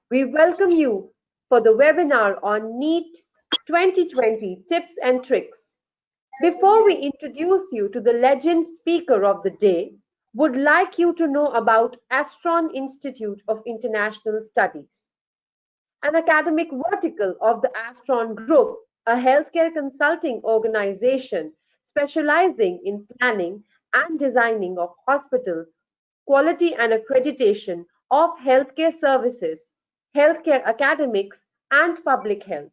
We welcome you for the webinar on NEET 2020 Tips and Tricks. Before we introduce you to the legend speaker of the day, would like you to know about Astron Institute of International Studies, an academic vertical of the Astron Group, a healthcare consulting organization specializing in planning and designing of hospitals, quality and accreditation of healthcare services, healthcare academics, and public health.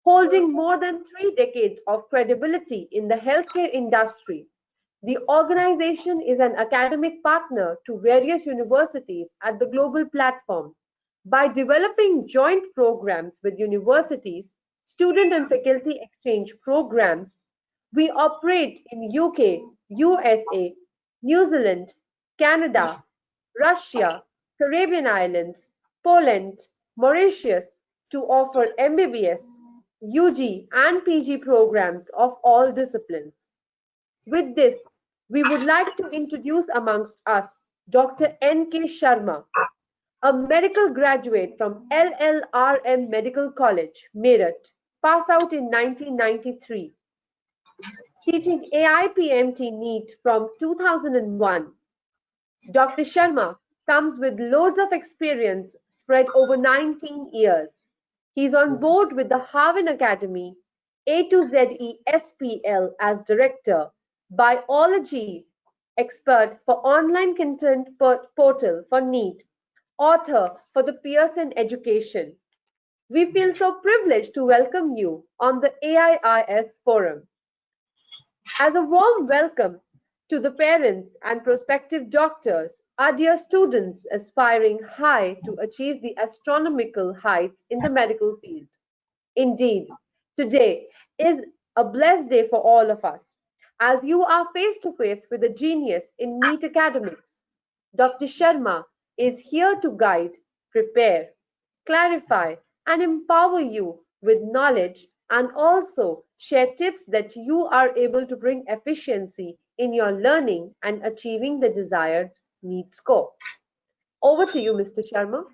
Holding more than 3 decades of credibility in the healthcare industry, the organization is an academic partner to various universities at the global platform. By developing joint programs with universities, student and faculty exchange programs, we operate in UK, USA, New Zealand, Canada, Russia, Caribbean islands, Poland, Mauritius to offer MBBS, UG and PG programs of all disciplines. With this, we would like to introduce amongst us Dr. N.K. Sharma, a medical graduate from LLRM Medical College, Meerut, passed out in 1993, teaching AIPMT NEET from 2001. Dr. Sharma comes with loads of experience spread over 19 years. He's on board with the Harvard Academy, A to ZE SPL as director, biology expert for online content portal for NEET, author for the Pearson Education. We feel so privileged to welcome you on the AIIS forum. As a warm welcome to the parents and prospective doctors, our dear students aspiring high to achieve the astronomical heights in the medical field. Indeed, today is a blessed day for all of us, as you are face to face with a genius in NEET academics. Dr. Sharma is here to guide, prepare, clarify, and empower you with knowledge and also share tips that you are able to bring efficiency in your learning and achieving the desired NEET score. Over to you, Mr. Sharma.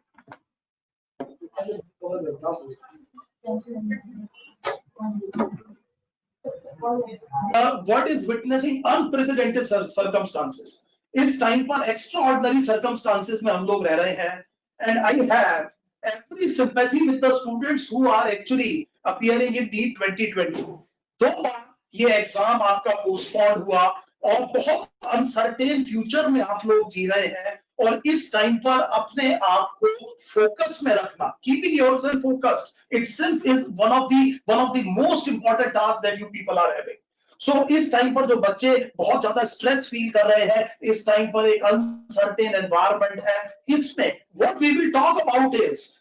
What is witnessing unprecedented circumstances. इस time पर extraordinary circumstances में हम लोग रह रहे हैं, and I have every sympathy with the students who are actually appearing in NEET 2020. 2 बार ये exam आपका पोस्टपोन हुआ और बहुत अनसर्टेन फ्यूचर में आप लोग जी रहे हैं, और इस टाइम पर अपने आप को फोकस में रखना, keeping yourself focused itself is one of the most important task that you people are having. So इस टाइम पर जो बच्चे बहुत ज्यादा स्ट्रेस फील कर रहे हैं, इस टाइम पर एक अनसर्टेन एनवायरनमेंट है, इसमें what we will talk about is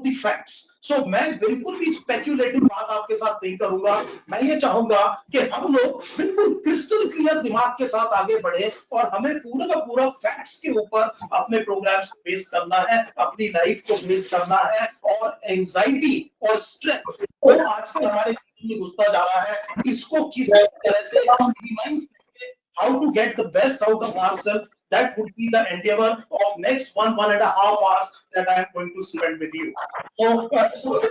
the facts. So मैं बिल्कुल भी स्पेक्यूलेटिव बात आपके साथ नहीं करूंगा. मैं ये चाहूंगा कि हम लोग बिल्कुल क्रिस्टल क्लियर दिमाग के साथ आगे बढ़े, और हमें पूरा का पूरा फैक्ट्स के ऊपर अपने प्रोग्राम्स को बेस करना है, अपनी लाइफ को बेस करना है, और एंजाइटी और स्ट्रेस वो आजकल हमारे जीवन में घुसता जा रहा है, इसको किस तरह से हम मिनिमाइज करके how to get the best out of ourselves. That would be the endeavor of next 1.5 hours that I am going to spend with you. So सबसे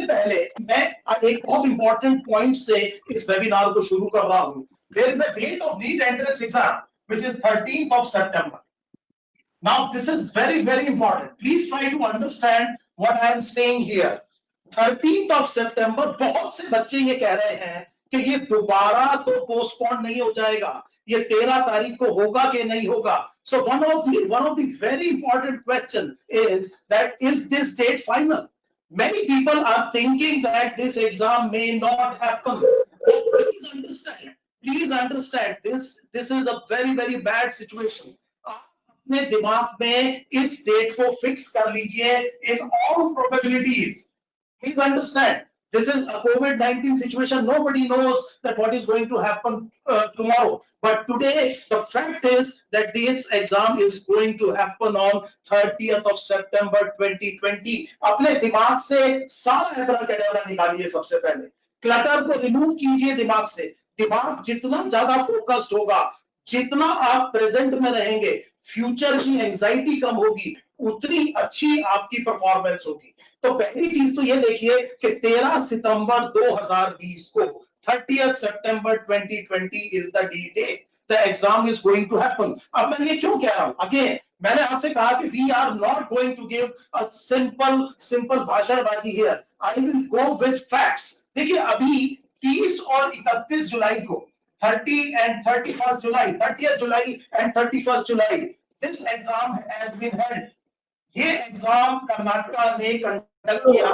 पहले मैं एक बहुत important point से इस webinar को शुरू कर रहा हूँ. There is a date of NEET entrance exam which is 13th of September. Now this is very very important. Please try to understand what I am saying here. 13th of September. बहुत से बच्चे ये कह रहे हैं कि ये दोबारा तो पोस्टपोन नहीं हो जाएगा, ये 13 तारीख को होगा कि नहीं होगा. So one of the very important question is that is this date final? Many people are thinking that this exam may not happen. Please understand this is a very very bad situation. अपने दिमाग में इस date को fix कर लीजिए. In all probabilities, please understand, this is a COVID-19 situation. Nobody knows that what is going to happen tomorrow. But today, the fact is that this exam is going to happen on 30th of September 2020. अपने दिमाग से सारा एब्रा कैडेबरा निकालिए. सबसे पहले clutter को remove कीजिए दिमाग से. दिमाग जितना ज्यादा फोकस्ड होगा, जितना आप प्रेजेंट में रहेंगे, फ्यूचर की एंजाइटी कम होगी, उतनी अच्छी आपकी परफॉर्मेंस होगी। तो पहली चीज तो ये देखिए कि 13 सितंबर 2020 को 30th September 2020 is the day the exam is going to happen. अब मैं ये क्यों कह रहा हूं? अगेन मैंने आपसे कहा कि we are not going to give a simple भाषणबाजी here. I will go with facts. देखिए अभी 30 और 31 जुलाई को 30 and 31st July, 30th July and 31st July, this exam has been held. ये एग्जाम कर्नाटका ने कंडक्ट किया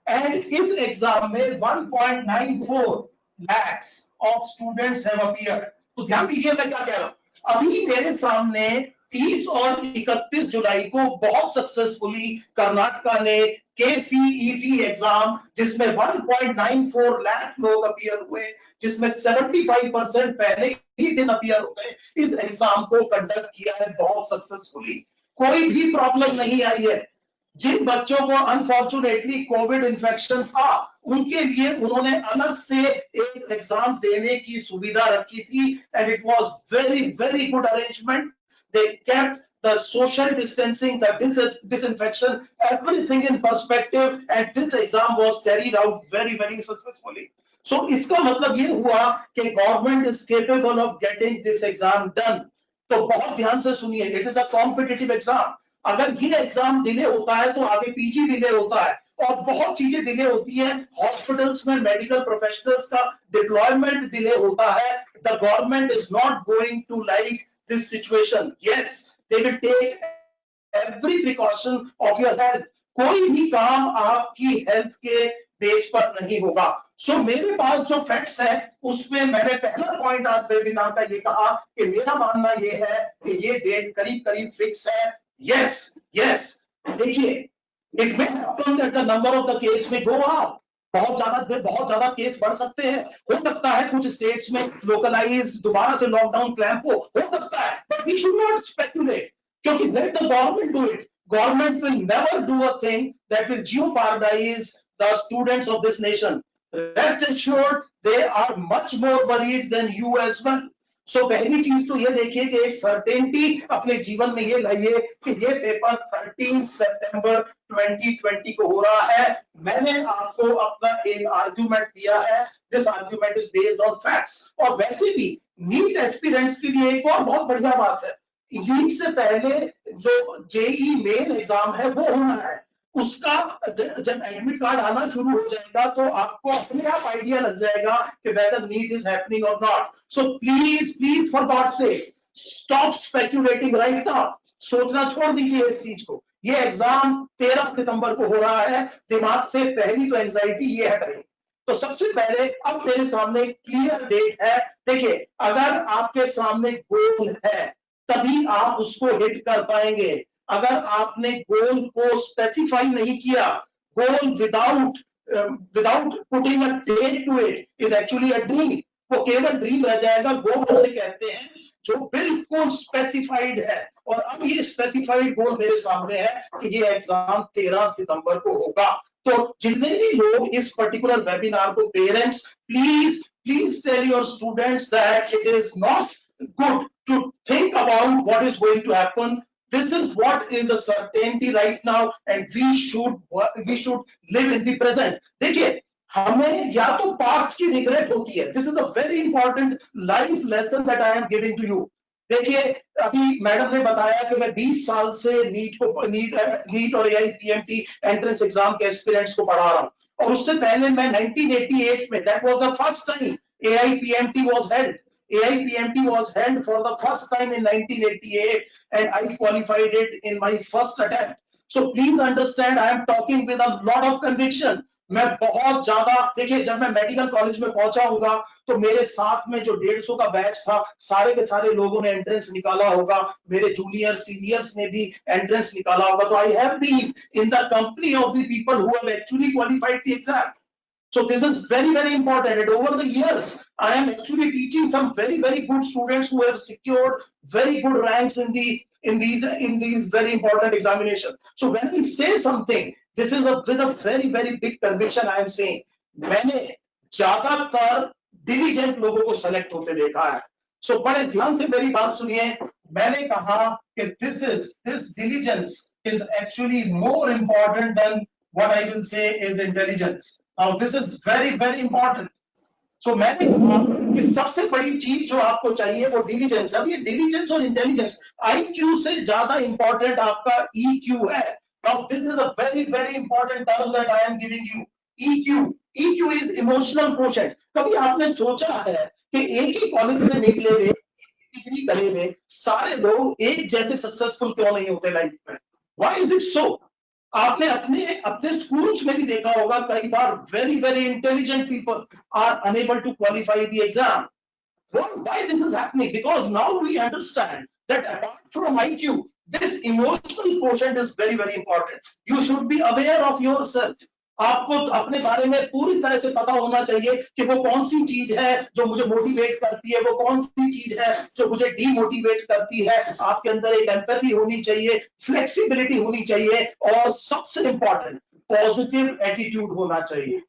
है एंड इस एग्जाम में 1.94 lakhs of students have appeared. तो ध्यान दीजिए मैं क्या कह रहा हूं। अभी मेरे सामने 30 और 31 जुलाई को बहुत सक्सेसफुली कर्नाटका ने KCET एग्जाम जिसमें 1.94 लाख लोग अपीयर हुए, जिसमें 75% पहले ही दिन अपीयर हो गए, इस एग्जाम को कंडक्ट किया है बहुत सक्सेसफुली। कोई भी प्रॉब्लम नहीं आई है। जिन बच्चों को अनफॉर्चुनेटली कोविड इन्फेक्शन था उनके लिए उन्होंने अलग से एक एग्जाम देने की सुविधा रखी थी and it was very good arrangement. They kept the social distancing, the disinfection, everything in perspective, and this exam was carried out very successfully. So इसका मतलब ये हुआ कि government is capable of getting this exam done. तो बहुत ध्यान से सुनिए, it is a competitive exam. अगर ये एग्जाम डिले होता है तो आगे पीजी डिले होता है और बहुत चीजें डिले होती हैं। हॉस्पिटल्स में मेडिकल प्रोफेशनल्स का डिप्लॉयमेंट डिले होता है। The government is not going to like this situation. Yes, they will take every precaution of your health. कोई भी काम आपकी हेल्थ के बेस पर नहीं होगा। सो मेरे पास जो फैक्ट्स है उसमें मैंने पहला पॉइंट आज वेबिनार का ये कहा कि मेरा मानना ये है कि ये डेट करीब फिक्स है। यस देखिए, it may happen that the number of the case में गो अप। बहुत ज्यादा केस बढ़ सकते हैं। हो सकता है कुछ स्टेट्स में लोकलाइज दोबारा से लॉकडाउन क्लैंप हो सकता है, but we should not speculate क्योंकि let the government do it. Government will never do a thing that will jeopardize the students of this nation. Rest assured, they are much more worried than you as well. सो पहली चीज तो ये देखिए कि एक certainty अपने जीवन में ये लाइए कि ये पेपर 13 सितंबर 2020 को हो रहा है। मैंने आपको अपना एक आर्गुमेंट दिया है। This argument is based on facts. और वैसे भी नीट एस्पिरेंट्स के लिए एक और बहुत बढ़िया बात है, नीट से पहले जो जेई मेन एग्जाम है वो होना है। उसका जब एडमिट कार्ड आना शुरू हो जाएगा तो आपको अपने आप आइडिया लग जाएगा कि वेदर नीट इज हैपनिंग और not. So please for God sake stop speculating right now. सोचना छोड़ दीजिए इस चीज को। ये एग्जाम 13 सितंबर को हो रहा है। दिमाग से पहली तो एंजाइटी ये हट रही। तो सबसे पहले अब मेरे सामने क्लियर डेट है। देखिए, अगर आपके सामने गोल है तभी आप उसको हिट कर पाएंगे। अगर आपने गोल को स्पेसिफाई नहीं किया, goal without putting a date to it is actually a dream. वो केवल ड्रीम रह जाएगा। गोल उसे कहते हैं जो बिल्कुल स्पेसिफाइड है। और अब ये स्पेसिफाइड गोल मेरे सामने है कि ये एग्जाम 13 सितंबर को होगा। तो जितने भी लोग इस पर्टिकुलर वेबिनार को, parents please tell your students that it is not good to think about what is going to happen. This is what is a certainty right now and we should live in the present. देखिए, हमें या तो past की regret होती है। This is a very important life lesson that I am giving to you. देखिए, अभी madam ने बताया कि मैं 20 साल से नीट और AIPMT एंट्रेंस एग्जाम के एस्पिरेंट्स को पढ़ा रहा हूं। और उससे पहले मैं 1988 में, that was the first time AIPMT was held. AIPMT was held for the first time in 1988 and I qualified it in my first attempt. So please understand, I am talking with a lot of conviction. मैं बहुत ज्यादा, देखिए, जब मैं medical college में पहुंचा होगा तो मेरे साथ में जो 150 का बैच था, सारे के सारे लोगों ने एंट्रेंस निकाला होगा। मेरे जूनियर सीनियर्स ने भी एंट्रेंस निकाला होगा। तो I have been in the company of the people who have actually qualified the exam. So this is very important, and over the years I am actually teaching some very good students who have secured very good ranks in these very important examinations. So when we say something, this is with a very big conviction I am saying. मैंने ज्यादातर diligent लोगों को select होते देखा है। सो बड़े ध्यान से मेरी बात सुनिए, मैंने कहा कि this diligence is actually more important than what I will say is intelligence. Now this is very important. सो मैंने कहा कि सबसे बड़ी चीज जो आपको चाहिए वो डिलीजेंस। अब ये डिलीजेंस और इंटेलिजेंस आईक्यू से ज्यादा इंपॉर्टेंट आपका ईक्यू है। Now this is a very important term that I am giving you. EQ, EQ is emotional quotient. कभी आपने सोचा है कि एक ही कॉलेज से निकले हुए, डिग्री करे हुए सारे लोग एक जैसे सक्सेसफुल क्यों नहीं होते लाइफ में? Why is it so? आपने अपने अपने स्कूल्स में भी देखा होगा, कई बार very intelligent people are unable to qualify the exam. Why this is happening? Because now we understand that apart from IQ, this emotional quotient is very important. You should be aware of yourself. आपको अपने बारे में पूरी तरह से पता होना चाहिए कि वो कौन सी चीज है जो मुझे मोटिवेट करती है, वो कौन सी चीज है जो मुझे डीमोटिवेट करती है। आपके अंदर एक एम्पैथी होनी चाहिए, फ्लेक्सिबिलिटी होनी चाहिए और सबसे इंपॉर्टेंट पॉजिटिव एटीट्यूड होना चाहिए।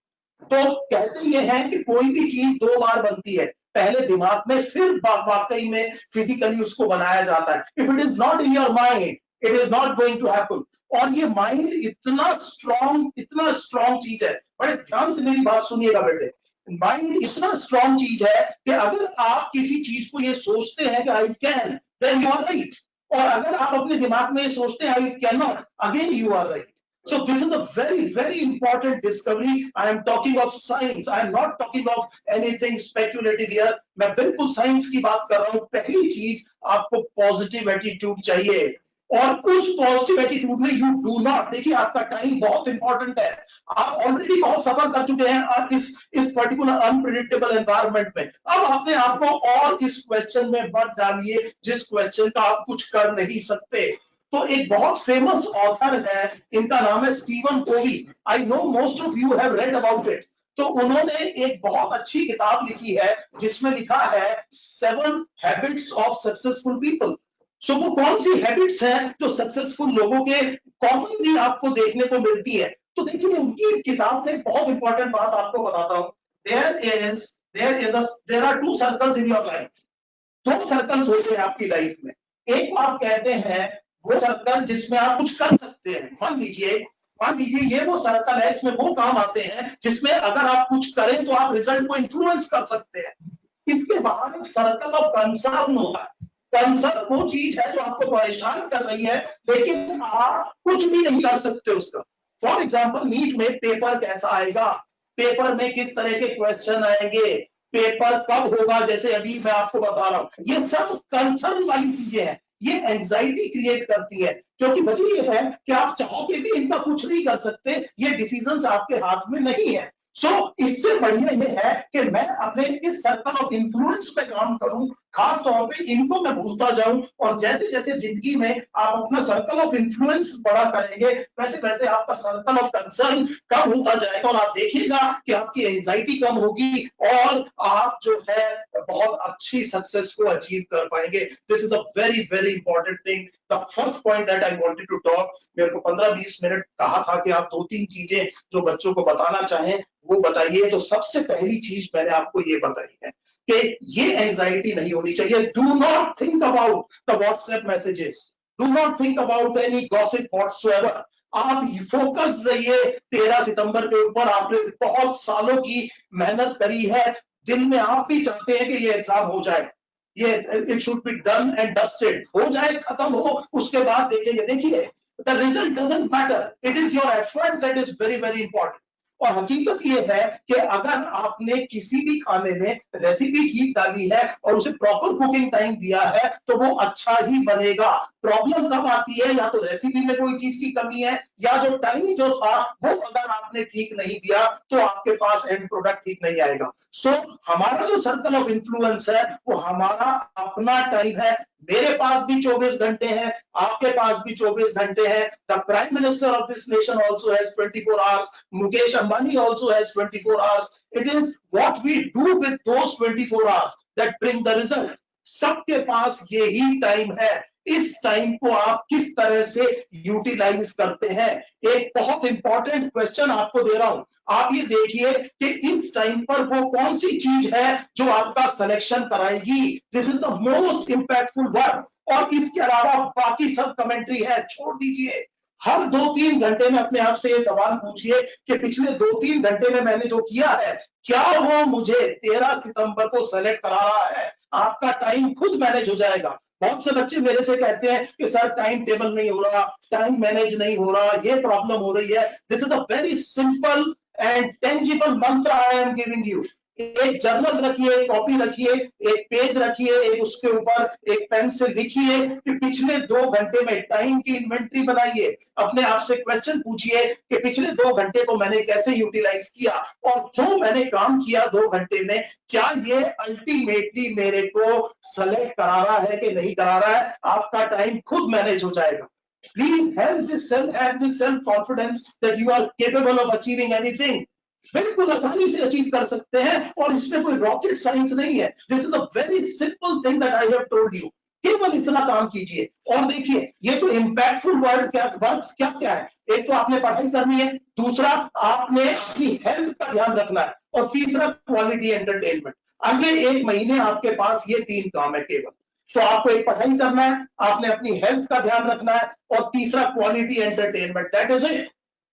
तो कहते ये हैं कि कोई भी चीज दो बार बनती है, पहले दिमाग में फिर वाकई में फिजिकली उसको बनाया जाता है। If it is not in your mind, it is not going to happen. और ये माइंड इतना स्ट्रॉन्ग चीज है। बड़े ध्यान से मेरी बात सुनिएगा बेटे, माइंड इतना स्ट्रॉन्ग चीज है कि अगर आप किसी चीज को ये सोचते हैं कि I can, then you are right. और अगर आप अपने दिमाग में ये सोचते हैं I can not, again you are right. So this is a very important discovery. I am talking of science. I am not talking of anything speculative here. मैं बिल्कुल साइंस की बात कर रहा हूँ। पहली चीज आपको पॉजिटिव एटीट्यूड चाहिए, और उस पॉजिटिव एटीट्यूड में यू डू नॉट, देखिए आपका टाइम बहुत इंपॉर्टेंट है। आप ऑलरेडी बहुत सफर कर चुके हैं इस पर्टिकुलर अनप्रेडिक्टेबल एनवायरनमेंट में। अब अपने आप को और इस क्वेश्चन में मत डालिए जिस क्वेश्चन का आप कुछ कर नहीं सकते। तो एक बहुत फेमस ऑथर है, इनका नाम है Steven Covey. I know most of you have read about it. तो उन्होंने एक बहुत अच्छी किताब लिखी है जिसमें लिखा है 7 हैबिट्स ऑफ सक्सेसफुल पीपल। सो वो कौन सी हैबिट्स हैं जो सक्सेसफुल लोगों के कॉमनली आपको देखने को मिलती है? तो देखिए उनकी किताब से बहुत इंपॉर्टेंट बात आपको बताता हूं। There are 2 circles in your life. 2 circles होते हैं आपकी लाइफ में। एक को आप कहते हैं वो सर्कल जिसमें आप कुछ कर सकते हैं। मान लीजिए ये वो सर्कल है, इसमें वो काम आते हैं जिसमें अगर आप कुछ करें तो आप रिजल्ट को इन्फ्लुएंस कर सकते हैं। इसके बाहर एक सर्कल ऑफ कंसर्न होता है। कंसर्न वो चीज है जो आपको परेशान कर रही है, लेकिन आप कुछ भी नहीं कर सकते उसका। फॉर एग्जाम्पल, नीट में पेपर कैसा आएगा, पेपर में किस तरह के क्वेश्चन आएंगे, पेपर कब होगा, जैसे अभी मैं आपको बता रहा हूं, ये सब कंसर्न वाली चीजें हैं। ये एंजाइटी क्रिएट करती है, क्योंकि वजह ये है कि आप चाहो के भी इनका कुछ नहीं कर सकते, ये डिसीजंस आपके हाथ में नहीं है। सो इससे बढ़िया ये है कि मैं अपने इस सर्कल ऑफ इन्फ्लुएंस पे काम करूं, खास तौर पे इनको मैं भूलता जाऊं, और जैसे जैसे जिंदगी में आप अपना सर्कल ऑफ इन्फ्लुएंस बड़ा करेंगे, वैसे वैसे आपका सर्कल ऑफ कंसर्न कम होता जाएगा, और आप देखिएगा कि आपकी एंजाइटी कम होगी और आप जो है बहुत अच्छी सक्सेस को अचीव कर पाएंगे। This is a very important thing. The first point that I wanted to talk, मेरे को 15-20 मिनट कहा था कि आप 2-3 चीजें जो बच्चों को बताना चाहें वो बताइए। तो सबसे पहली चीज मैंने आपको ये बताई है कि ये एंजाइटी नहीं होनी चाहिए। Do not think about the WhatsApp messages, do not think about any gossip whatsoever. आप फोकस्ड रहिए 13 सितंबर के ऊपर। आपने बहुत सालों की मेहनत करी है, दिल में आप भी चाहते हैं कि ये एग्जाम हो जाए, ये it should be done and dusted, हो जाए, खत्म हो, उसके बाद देखेंगे। देखिए the result doesn't matter, it is your effort that is very important. और हकीकत ये है कि अगर आपने किसी भी खाने में रेसिपी ठीक डाली है और उसे प्रॉपर कुकिंग टाइम दिया है तो वो अच्छा ही बनेगा। प्रॉब्लम कब आती है, या तो रेसिपी में कोई चीज की कमी है, या जो टाइम जो था वो अगर आपने ठीक नहीं दिया तो आपके पास एंड प्रोडक्ट ठीक नहीं आएगा। सो हमारा जो सर्कल ऑफ इन्फ्लुएंस है वो हमारा अपना टाइम है। मेरे पास भी 24 घंटे हैं, आपके पास भी 24 घंटे हैं। The prime minister of this nation also has 24 hours, Mukesh Ambani also has 24 hours. It is what we do with those 24 hours that bring the result. सबके पास यही टाइम है। इस टाइम को आप किस तरह से यूटिलाइज करते हैं। एक बहुत इंपॉर्टेंट क्वेश्चन आपको दे रहा हूं, आप ये देखिए कि इस टाइम पर वो कौन सी चीज है जो आपका सिलेक्शन कराएगी। This is the most impactful word. और इसके अलावा बाकी सब कमेंट्री है छोड़ दीजिए। हर 2-3 घंटे में अपने आप से ये सवाल पूछिए कि पिछले 2-3 घंटे में मैंने जो किया है, क्या वो मुझे 13 सितंबर को सेलेक्ट करा रहा है। आपका टाइम खुद मैनेज हो जाएगा। बहुत से बच्चे मेरे से कहते हैं कि सर टाइम टेबल नहीं हो रहा, टाइम मैनेज नहीं हो रहा, ये प्रॉब्लम हो रही है। This is a very simple and tangible मंत्र आई एम गिविंग यू। एक जर्नल रखिए, एक कॉपी रखिए, एक पेज रखिए, एक उसके ऊपर एक पेन से लिखिए कि पिछले 2 घंटे में टाइम की इन्वेंट्री बनाइए। अपने आप से क्वेश्चन पूछिए कि पिछले 2 घंटे को मैंने कैसे यूटिलाइज किया, और जो मैंने काम किया 2 घंटे में, क्या ये अल्टीमेटली मेरे को सेलेक्ट करा रहा है कि नहीं करा रहा है। आपका टाइम खुद मैनेज हो जाएगा। Please have this self confidence that you are capable of achieving anything. बिल्कुल आसानी से अचीव कर सकते हैं, और इसमें कोई रॉकेट साइंस नहीं है। This is a very simple thing that I have told you. केवल इतना काम कीजिए। और देखिए ये जो इंपैक्टफुल वर्ड्स क्या क्या है। एक तो आपने पढ़ाई करनी है, दूसरा आपने अपनी हेल्थ का ध्यान रखना है, और तीसरा क्वालिटी एंटरटेनमेंट। अगले 1 महीने आपके पास ये 3 काम है केवल। तो आपको एक पढ़ाई करना है, आपने अपनी हेल्थ का ध्यान रखना है, और तीसरा quality entertainment. That is it,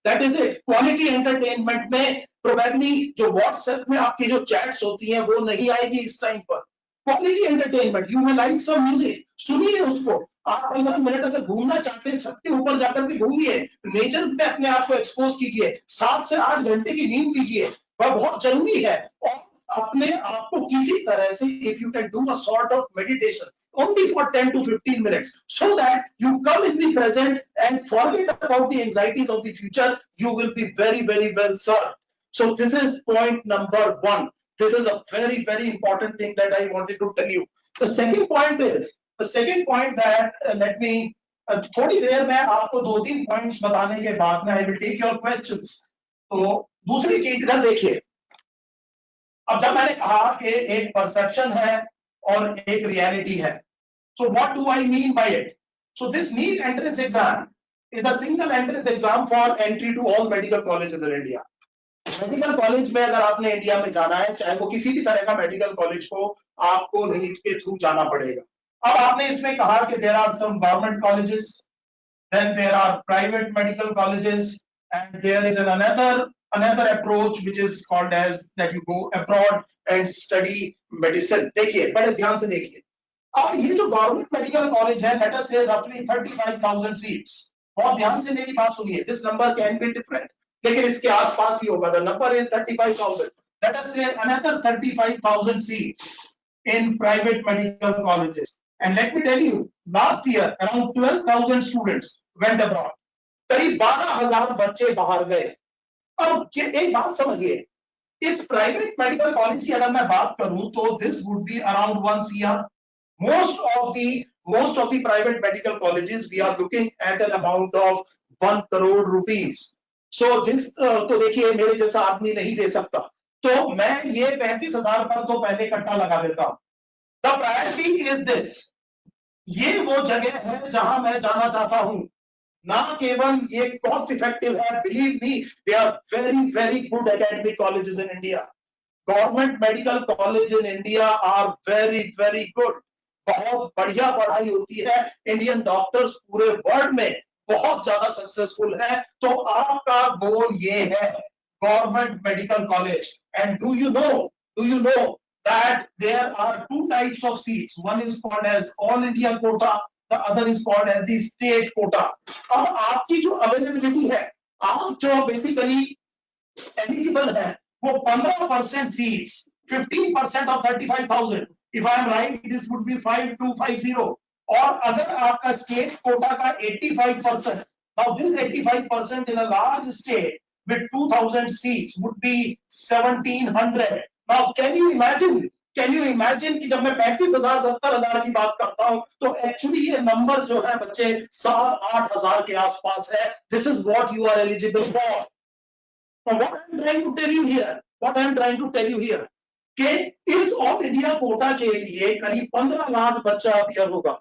that is it. Quality entertainment में प्रोबेबली जो व्हाट्सएप में आपकी जो चैट्स होती हैं वो नहीं आएगी इस टाइम पर। Quality entertainment, you may like some music, सुनिए उसको। आप 15 मिनट अगर घूमना चाहते हैं, छत के ऊपर जाकर के घूमिए, नेचर पे अपने आप को एक्सपोज कीजिए, 7 से 8 घंटे की नींद लीजिए, वह बहुत जरूरी है। और अपने आप को किसी तरह से, if you can do a sort of meditation only for 10 to 15 minutes, so that you come in the present and forget about the anxieties of the future, you will be very, very well served. So this is point number 1. This is a very, very important thing that I wanted to tell you. The second point that let me थोड़ी देर में आपको 2-3 points बताने के बाद में I will take your questions. तो दूसरी चीज इधर देखिए। अब जब मैंने कहा कि एक परसेप्शन है और एक रियलिटी है, so what do I mean by it? So this NEET entrance exam is a single entrance exam for entry to all medical colleges in India. Medical college में अगर आपने इंडिया में जाना है, चाहे वो किसी भी तरह का मेडिकल कॉलेज हो, आपको नीट के थ्रू जाना पड़ेगा। अब आपने इसमें कहा कि there are some government colleges, then there are private medical colleges, and there is another approach which is called as that you go abroad and study medicine. देखिए बड़े ध्यान से देखिए। अब ये जो गवर्नमेंट मेडिकल कॉलेज है, लेट अस से रफली 35,000 सीट्स। बहुत ध्यान से मेरी बात सुनिए। This number can be different, लेकिन इसके आसपास ही होगा। The number is 35,000। Let us say another 35,000 seats in private medical colleges. And let me tell you, last year around 12,000 students went abroad. करीब 12,000 बच्चे बाहर गए। अब एक बात समझिए, इस प्राइवेट मेडिकल कॉलेज की अगर मैं बात करूं तो this would be around 1 CR. Most of the private medical colleges we are looking at an amount of 1 crore rupees. So तो देखिए मेरे जैसा आदमी नहीं दे सकता, तो मैं ये 35,000 पर तो पहले इकट्ठा लगा देता हूं। द प्रायोरिटी इज दिस, ये वो जगह है जहां मैं जाना चाहता हूं। ना केवल ये कॉस्ट इफेक्टिव है, believe me, they are very very good academic colleges in India. Government medical college in India are very very good. बहुत बढ़िया पढ़ाई होती है। इंडियन डॉक्टर्स पूरे वर्ल्ड में बहुत ज्यादा सक्सेसफुल है। तो आपका गोल ये है, government medical college. And do you know that there are 2 types of seats. One is called as all India quota, the other is called as the state quota. अब आपकी जो अवेलेबिलिटी है, आप जो बेसिकली एलिजिबल है, वो 15% seats, 15% of 35,000. If I am right, this would be 5250. और अगर आपका स्टेट कोटा का 85%, now this 85% in a large state with 2,000 seats would be 1,700. Now, can you imagine कि जब मैं 35,000 70,000 की बात करता हूं तो एक्चुअली ये नंबर जो है बच्चे 7-8,000 के आसपास है। This is what you are eligible for. What I am trying to tell you here कि इस ऑल इंडिया कोटा के लिए करीब 15 लाख बच्चा अपियर होगा।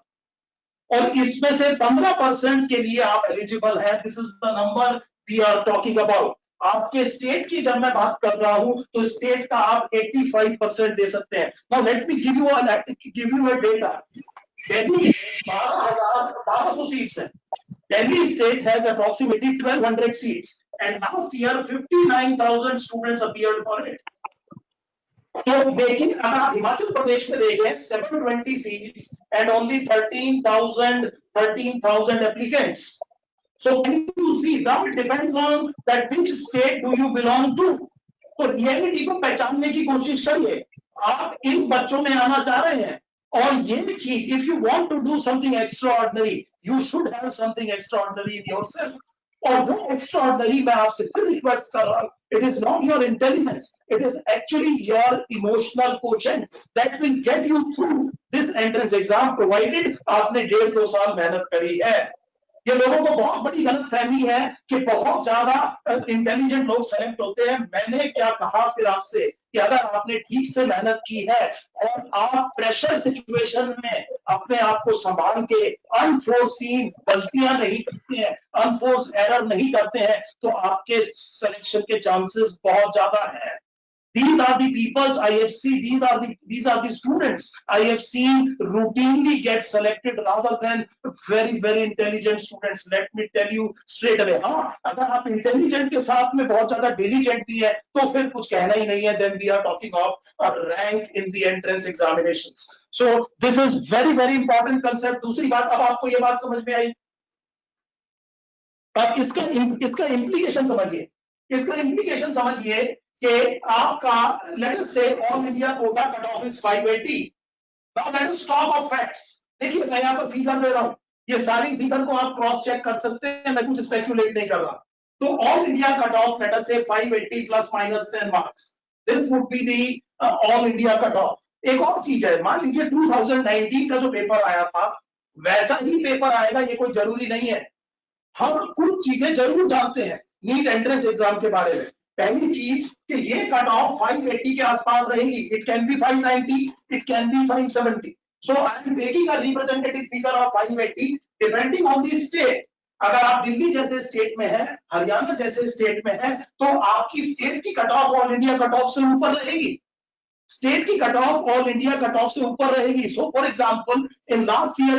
और इसमें से 15% के लिए आप एलिजिबल हैं। This is the number we are talking about. आपके स्टेट की जब मैं बात कर रहा हूं तो स्टेट का आप 85% दे सकते हैं। Now let me give you a data. Delhi 12,000 seats है। Delhi state has approximately 1,200 seats, and last year 59,000 students appeared for it. तो लेकिन अगर आप हिमाचल प्रदेश में देखें 720 seats and only 13,000 applicants. So can you see that depends on that which state do you belong to. तो reality को पहचानने की कोशिश करिए। आप इन बच्चों में आना चाह रहे हैं और ये चीज, if you want to do something extraordinary you should have something extraordinary in yourself. और वो एक्स्ट्राऑर्डिनरी मैं आपसे फिर रिक्वेस्ट कर रहा हूं, it is not your intelligence, it is actually your emotional quotient that will get you through this entrance exam, provided आपने 1.5-2 साल मेहनत करी है। ये लोगों को बहुत बड़ी गलतफहमी है कि बहुत ज्यादा इंटेलिजेंट लोग सेलेक्ट होते हैं। मैंने क्या कहा फिर आपसे कि अगर आपने ठीक से मेहनत की है और आप प्रेशर सिचुएशन में अपने आप को संभाल के अनफोर्सीन गलतियां नहीं करते हैं, अनफोर्स एरर नहीं करते हैं, तो आपके सिलेक्शन के चांसेस बहुत ज्यादा हैं। These are the peoples I have seen. These are the students I have seen routinely get selected rather than very intelligent students. Let me tell you straight away. हाँ, अगर आप intelligent के साथ में बहुत ज्यादा diligent भी है तो फिर कुछ कहना ही नहीं है. Then we are talking of a rank in the entrance examinations. So this is very important concept. दूसरी बात, अब आपको ये बात समझ में आई। अब इसका implication समझिए। इसका implication समझिए कि आपका लेट अस से all India quota cut off is 580। Now let us talk of facts. देखिए मैं यहां पर फिगर दे रहा हूं, ये सारी फिगर को आप क्रॉस चेक कर सकते हैं, मैं कुछ स्पेक्युलेट नहीं कर रहा। तो all India cut off late us से 580 plus minus 10 marks, this would be the all India cut off. एक और चीज है, मान लीजिए 2019 का जो पेपर आया था वैसा ही पेपर आएगा, ये कोई जरूरी नहीं है। हम कुछ चीजें जरूर जानते हैं नीट एंट्रेंस एग्जाम के बारे में। पहली चीज कि ये कट ऑफ 580 के आसपास रहेगी, it can be 590, it can be 570। So I am taking a representative figure of 580 depending on the state. अगर आप दिल्ली जैसे स्टेट में है, हरियाणा जैसे स्टेट में है, तो आपकी स्टेट की cut off all India cut off से ऊपर रहेगी। स्टेट की cut off all India cut off से ऊपर रहेगी। So for example in last year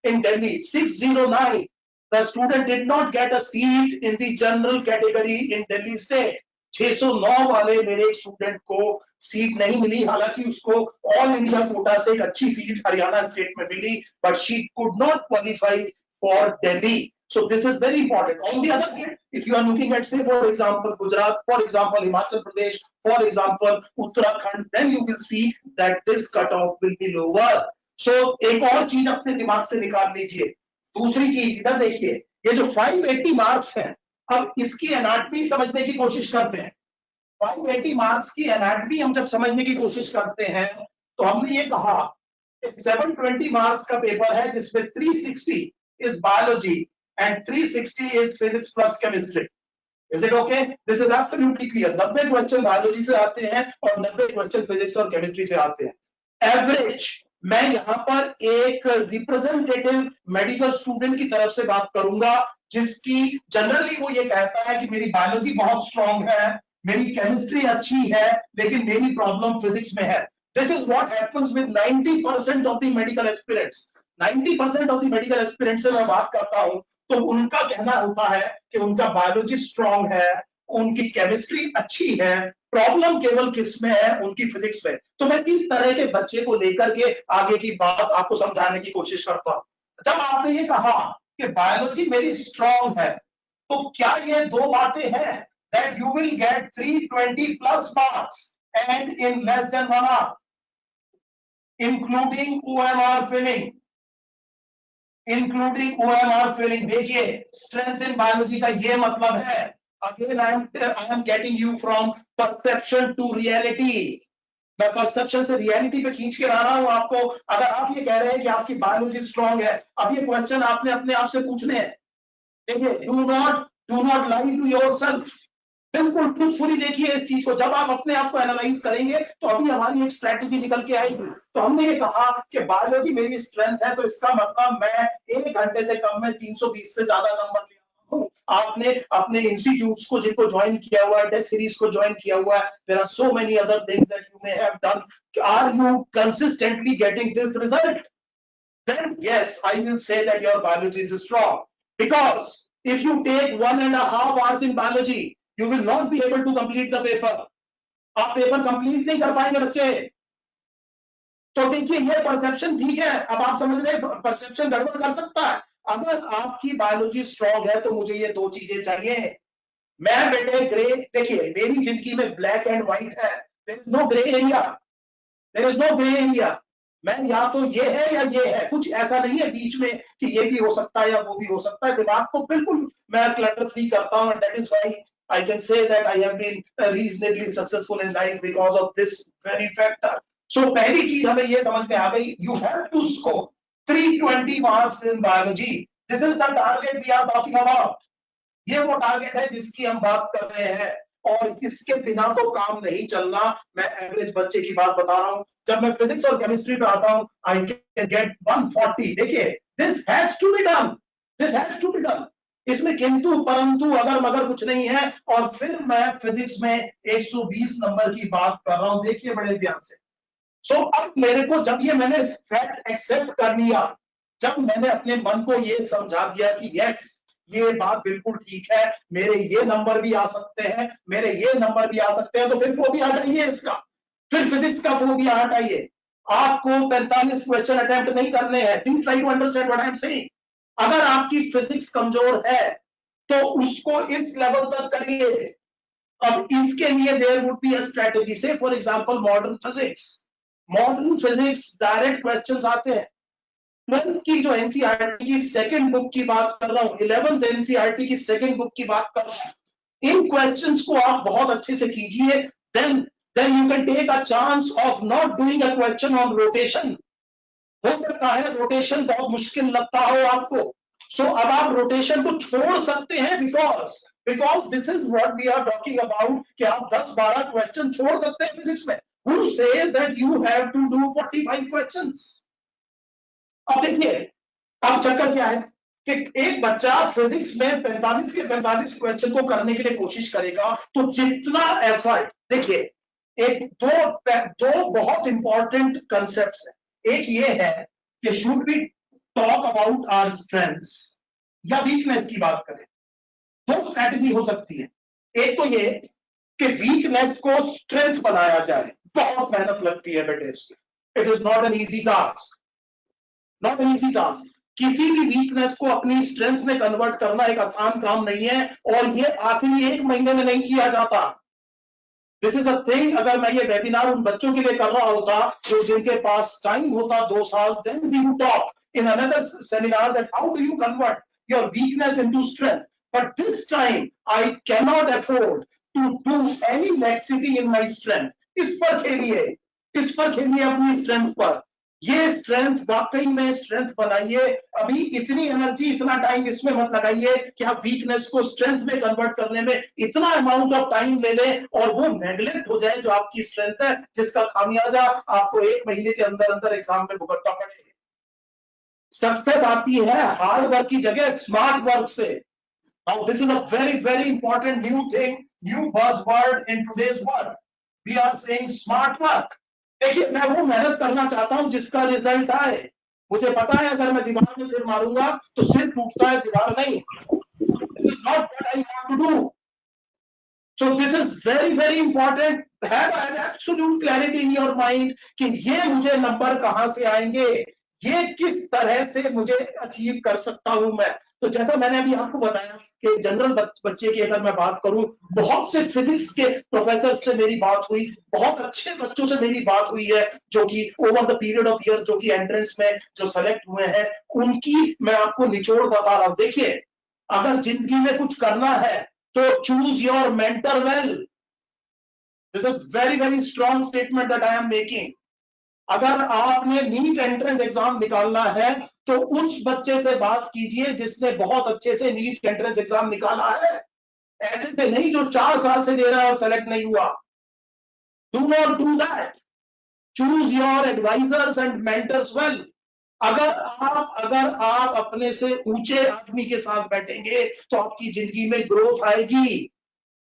in Delhi 609 the student did not get a seat in the general category in Delhi state। 609 वाले मेरे student को सीट नहीं मिली, हालांकि उसको ऑल इंडिया कोटा से एक अच्छी सीट हरियाणा स्टेट में मिली, but she could not qualify for Delhi. So this is very important. On the other hand, if you are looking at, say, for example, Gujarat, for example, Himachal Pradesh, for example, Uttarakhand, then you will see that this cutoff will be lower. So एक और चीज अपने दिमाग से निकाल लीजिए। दूसरी चीज इधर देखिए, ये जो 580 मार्क्स हैं, अब इसकी एनाटमी समझने की कोशिश करते हैं। 580 मार्क्स की एनाटमी हम जब समझने की कोशिश करते हैं तो हमने ये कहा कि 720 मार्क्स का पेपर है जिसमें 360 is biology and 360 is physics plus chemistry. Is it okay? This is absolutely clear. 90 question biology से आते हैं और 90 क्वेश्चन फिजिक्स और केमिस्ट्री से आते हैं। एवरेज, मैं यहाँ पर एक रिप्रेजेंटेटिव मेडिकल स्टूडेंट की तरफ से बात करूंगा जिसकी जनरली वो ये कहता है कि मेरी बायोलॉजी बहुत स्ट्रांग है, मेरी केमिस्ट्री अच्छी है, लेकिन मेरी प्रॉब्लम फिजिक्स में है। This is what happens with 90% of the medical aspirants. 90% of the medical aspirant से मैं बात करता हूं तो उनका कहना होता है कि उनका बायोलॉजी स्ट्रांग है, उनकी केमिस्ट्री अच्छी है, प्रॉब्लम केवल किस में है, उनकी फिजिक्स में। तो मैं किस तरह के बच्चे को लेकर के आगे की बात आपको समझाने की कोशिश करता हूं। जब आपने ये कहा कि बायोलॉजी मेरी स्ट्रांग है, तो क्या ये दो बातें हैं that you will get 320 plus marks and in less than 1 hour including OMR filling, including OMR filling. देखिए स्ट्रेंथ इन बायोलॉजी का ये मतलब है, again I am getting you from perception to reality. मैं परसेप्शन से रियलिटी पे खींच के ला रहा हूं आपको। अगर आप ये कह रहे हैं कि आपकी बायोलॉजी स्ट्रांग है, अब ये क्वेश्चन आपने अपने आप से पूछने हैं। देखिए, do not lie to yourself. बिल्कुल ट्रूथफुली देखिए इस चीज को। जब आप अपने आप को एनालाइज करेंगे तो अभी हमारी एक स्ट्रेटेजी निकल के आएगी। तो हमने ये कहा कि बायोलॉजी मेरी स्ट्रेंथ है, तो इसका मतलब मैं 1 घंटे से कम में 320 से ज्यादा नंबर ले आता हूं। आपने अपने इंस्टीट्यूट्स को जिनको ज्वाइन किया हुआ है, टेस्ट सीरीज को ज्वाइन किया हुआ है, there are so many other things that you may have done. Are you consistently getting this result? Then yes, I will say that your biology is strong. Because if you take 1.5 hours in biology, you will not be able to complete the paper. आप paper complete नहीं कर पाएंगे बच्चे। तो देखिए ये perception ठीक है, अब आप समझ रहे हैं परसेप्शन गड़बड़ कर सकता है। अगर आपकी बायोलॉजी स्ट्रांग है तो मुझे ये 2 चीजें चाहिए। मैं बेटे ग्रे, देखिए मेरी जिंदगी में ब्लैक एंड व्हाइट है, there is no grey area, there is no grey area. मैं या तो ये है या ये है, कुछ ऐसा नहीं है बीच में कि ये भी हो सकता है या वो भी हो सकता है। दिमाग को बिल्कुल मैं क्लटर फ्री करता हूं, and that is why I can say that I have been reasonably successful in life because of this very factor. So पहली चीज हमें ये समझ में आ गई, you have to score 320 marks in biology. This is the target we are talking about. ये वो target है जिसकी हम बात कर रहे हैं, और इसके बिना तो काम नहीं चलना। मैं एवरेज बच्चे की बात बता रहा हूं, जब मैं फिजिक्स और केमिस्ट्री पे आता हूं, आई कैन गेट 140। देखिए this has to be done, this has to be done. इसमें किंतु परंतु अगर मगर कुछ नहीं है। और फिर मैं फिजिक्स में 120 नंबर की बात कर रहा हूं, देखिए बड़े ध्यान से। सो अब मेरे को जब ये मैंने फैक्ट एक्सेप्ट कर लिया, जब मैंने अपने मन को ये समझा दिया कि यस ये बात बिल्कुल ठीक है, मेरे ये नंबर भी आ सकते हैं, मेरे ये नंबर भी आ सकते हैं, तो फिर फोबिया हटाइए इसका, फिर फिजिक्स का फोबिया हटाइए। आपको 45 क्वेश्चन अटेम्प्ट नहीं करने हैं। Please try to understand what I am saying. अगर आपकी फिजिक्स कमजोर है तो उसको इस लेवल तक करिए। अब इसके लिए there would be a strategy. Say for example modern physics, direct questions आते हैं। 12th की जो एनसीईआरटी की सेकंड बुक की बात कर रहा हूं, 11th एनसीईआरटी की सेकंड बुक की बात कर रहा हूं, इन क्वेश्चंस को आप बहुत अच्छे से कीजिए। Then you can take a chance of not doing a question on rotation. हो सकता है रोटेशन बहुत मुश्किल लगता हो आपको, सो अब आप रोटेशन को छोड़ सकते हैं, because this is what we are talking about, कि आप 10-12 क्वेश्चन छोड़ सकते हैं फिजिक्स में। Who says that you have to do 45 questions? अब देखिए, अब चक्कर क्या है कि एक बच्चा फिजिक्स में 45 के 45 क्वेश्चन को करने के लिए कोशिश करेगा, तो जितना एफर्ट, देखिए एक दो बहुत इंपॉर्टेंट कंसेप्ट्स है। एक ये है कि should be talk about our strengths या वीकनेस की बात करें, दो स्ट्रैटेजी हो सकती है। एक तो ये कि वीकनेस को स्ट्रेंथ बनाया जाए, बहुत मेहनत लगती है बेटे इसमें। It is not an easy task, not an easy task. किसी भी वीकनेस को अपनी स्ट्रेंथ में कन्वर्ट करना एक आसान काम नहीं है, और ये आखिरी 1 महीने में नहीं किया जाता। This is a thing. अगर मैं ये वेबिनार उन बच्चों के लिए कर रहा होता जो जिनके पास टाइम होता 2 साल, then we would talk in another seminar that how do you convert your weakness into strength. But this time I can not afford to do any laxity in my strength. इस पर खेलिए अपनी strength पर। ये strength वाकई में strength बनाइए। अभी इतनी एनर्जी, इतना टाइम इसमें मत लगाइए कि आप वीकनेस को स्ट्रेंथ में कन्वर्ट करने में इतना अमाउंट ऑफ टाइम ले लें और वो नेग्लेक्ट हो जाए जो आपकी स्ट्रेंथ है, जिसका खामियाजा आपको 1 महीने के अंदर अंदर एग्जाम में भुगतना पड़े। सक्सेस आती है हार्ड वर्क की जगह स्मार्ट वर्क से। Now this is a very very important new thing, new buzzword in today's world. We are saying smart work. देखिए मैं वो मेहनत करना चाहता हूं जिसका रिजल्ट आए। मुझे पता है अगर मैं दीवार में सिर मारूंगा तो सिर टूटता है, दीवार नहीं। This is not what I want to do. So this is very very important. Have an absolute clarity in your mind कि ये मुझे नंबर कहां से आएंगे, ये किस तरह से मुझे अचीव कर सकता हूं मैं। तो जैसा मैंने अभी आपको बताया कि जनरल बच्चे की अगर मैं बात करूं, बहुत से फिजिक्स के प्रोफेसर से मेरी बात हुई, बहुत अच्छे बच्चों से मेरी बात हुई है जो कि over the period of year जो कि एंट्रेंस में जो सेलेक्ट हुए हैं, उनकी मैं आपको निचोड़ बता रहा हूं। देखिए अगर जिंदगी में कुछ करना है तो choose your mentor well. This is very very strong statement that I am making. अगर आपने नीट एंट्रेंस एग्जाम निकालना है तो उस बच्चे से बात कीजिए जिसने बहुत अच्छे से नीट एंट्रेंस एग्जाम निकाला है। ऐसे से नहीं जो 4 साल से दे रहा है और सेलेक्ट नहीं हुआ। Do not do that. Choose your advisers and mentors well. अगर आप अपने से ऊंचे आदमी के साथ बैठेंगे तो आपकी जिंदगी में ग्रोथ आएगी।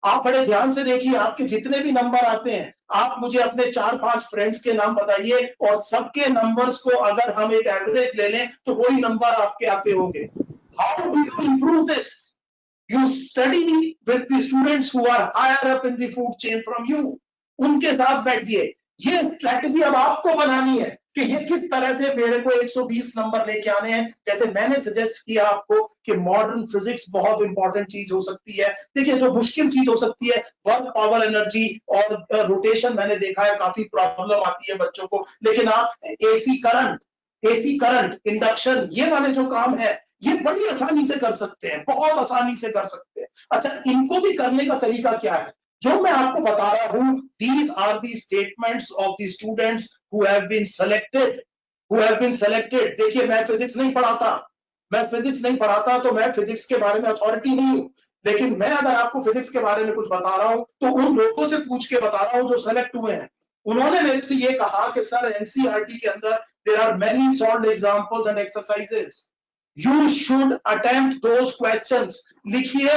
आप बड़े ध्यान से देखिए, आपके जितने भी नंबर आते हैं, आप मुझे अपने 4-5 फ्रेंड्स के नाम बताइए और सबके नंबर्स को अगर हम एक एवरेज ले लें तो वही नंबर आपके आते होंगे। How do you improve this? You study with the students who are higher up in the food chain from you. उनके साथ बैठिए। ये स्ट्रैटेजी अब आपको बनानी है कि ये किस तरह से मेरे को 120 नंबर लेके आने हैं। जैसे मैंने सजेस्ट किया आपको कि मॉडर्न फिजिक्स बहुत इंपॉर्टेंट चीज हो सकती है। देखिए, जो मुश्किल चीज हो सकती है वर्क, पावर, एनर्जी और रोटेशन, मैंने देखा है काफी प्रॉब्लम आती है बच्चों को। लेकिन आप एसी करंट, इंडक्शन, ये वाले जो काम है ये बड़ी आसानी से कर सकते हैं, बहुत आसानी से कर सकते हैं। अच्छा, इनको भी करने का तरीका क्या है जो मैं आपको बता रहा हूं? These are the statements of the students who have been selected. देखिए, मैं फिजिक्स नहीं पढ़ाता तो मैं फिजिक्स के बारे में अथॉरिटी नहीं हूं। लेकिन मैं अगर आपको फिजिक्स के बारे में कुछ बता रहा हूं तो उन लोगों से पूछ के बता रहा हूं जो सेलेक्ट हुए हैं। उन्होंने मेरे से ये कहा कि सर, एनसीईआरटी के अंदर there are many solved examples and exercises. You should attempt those questions। लिखिए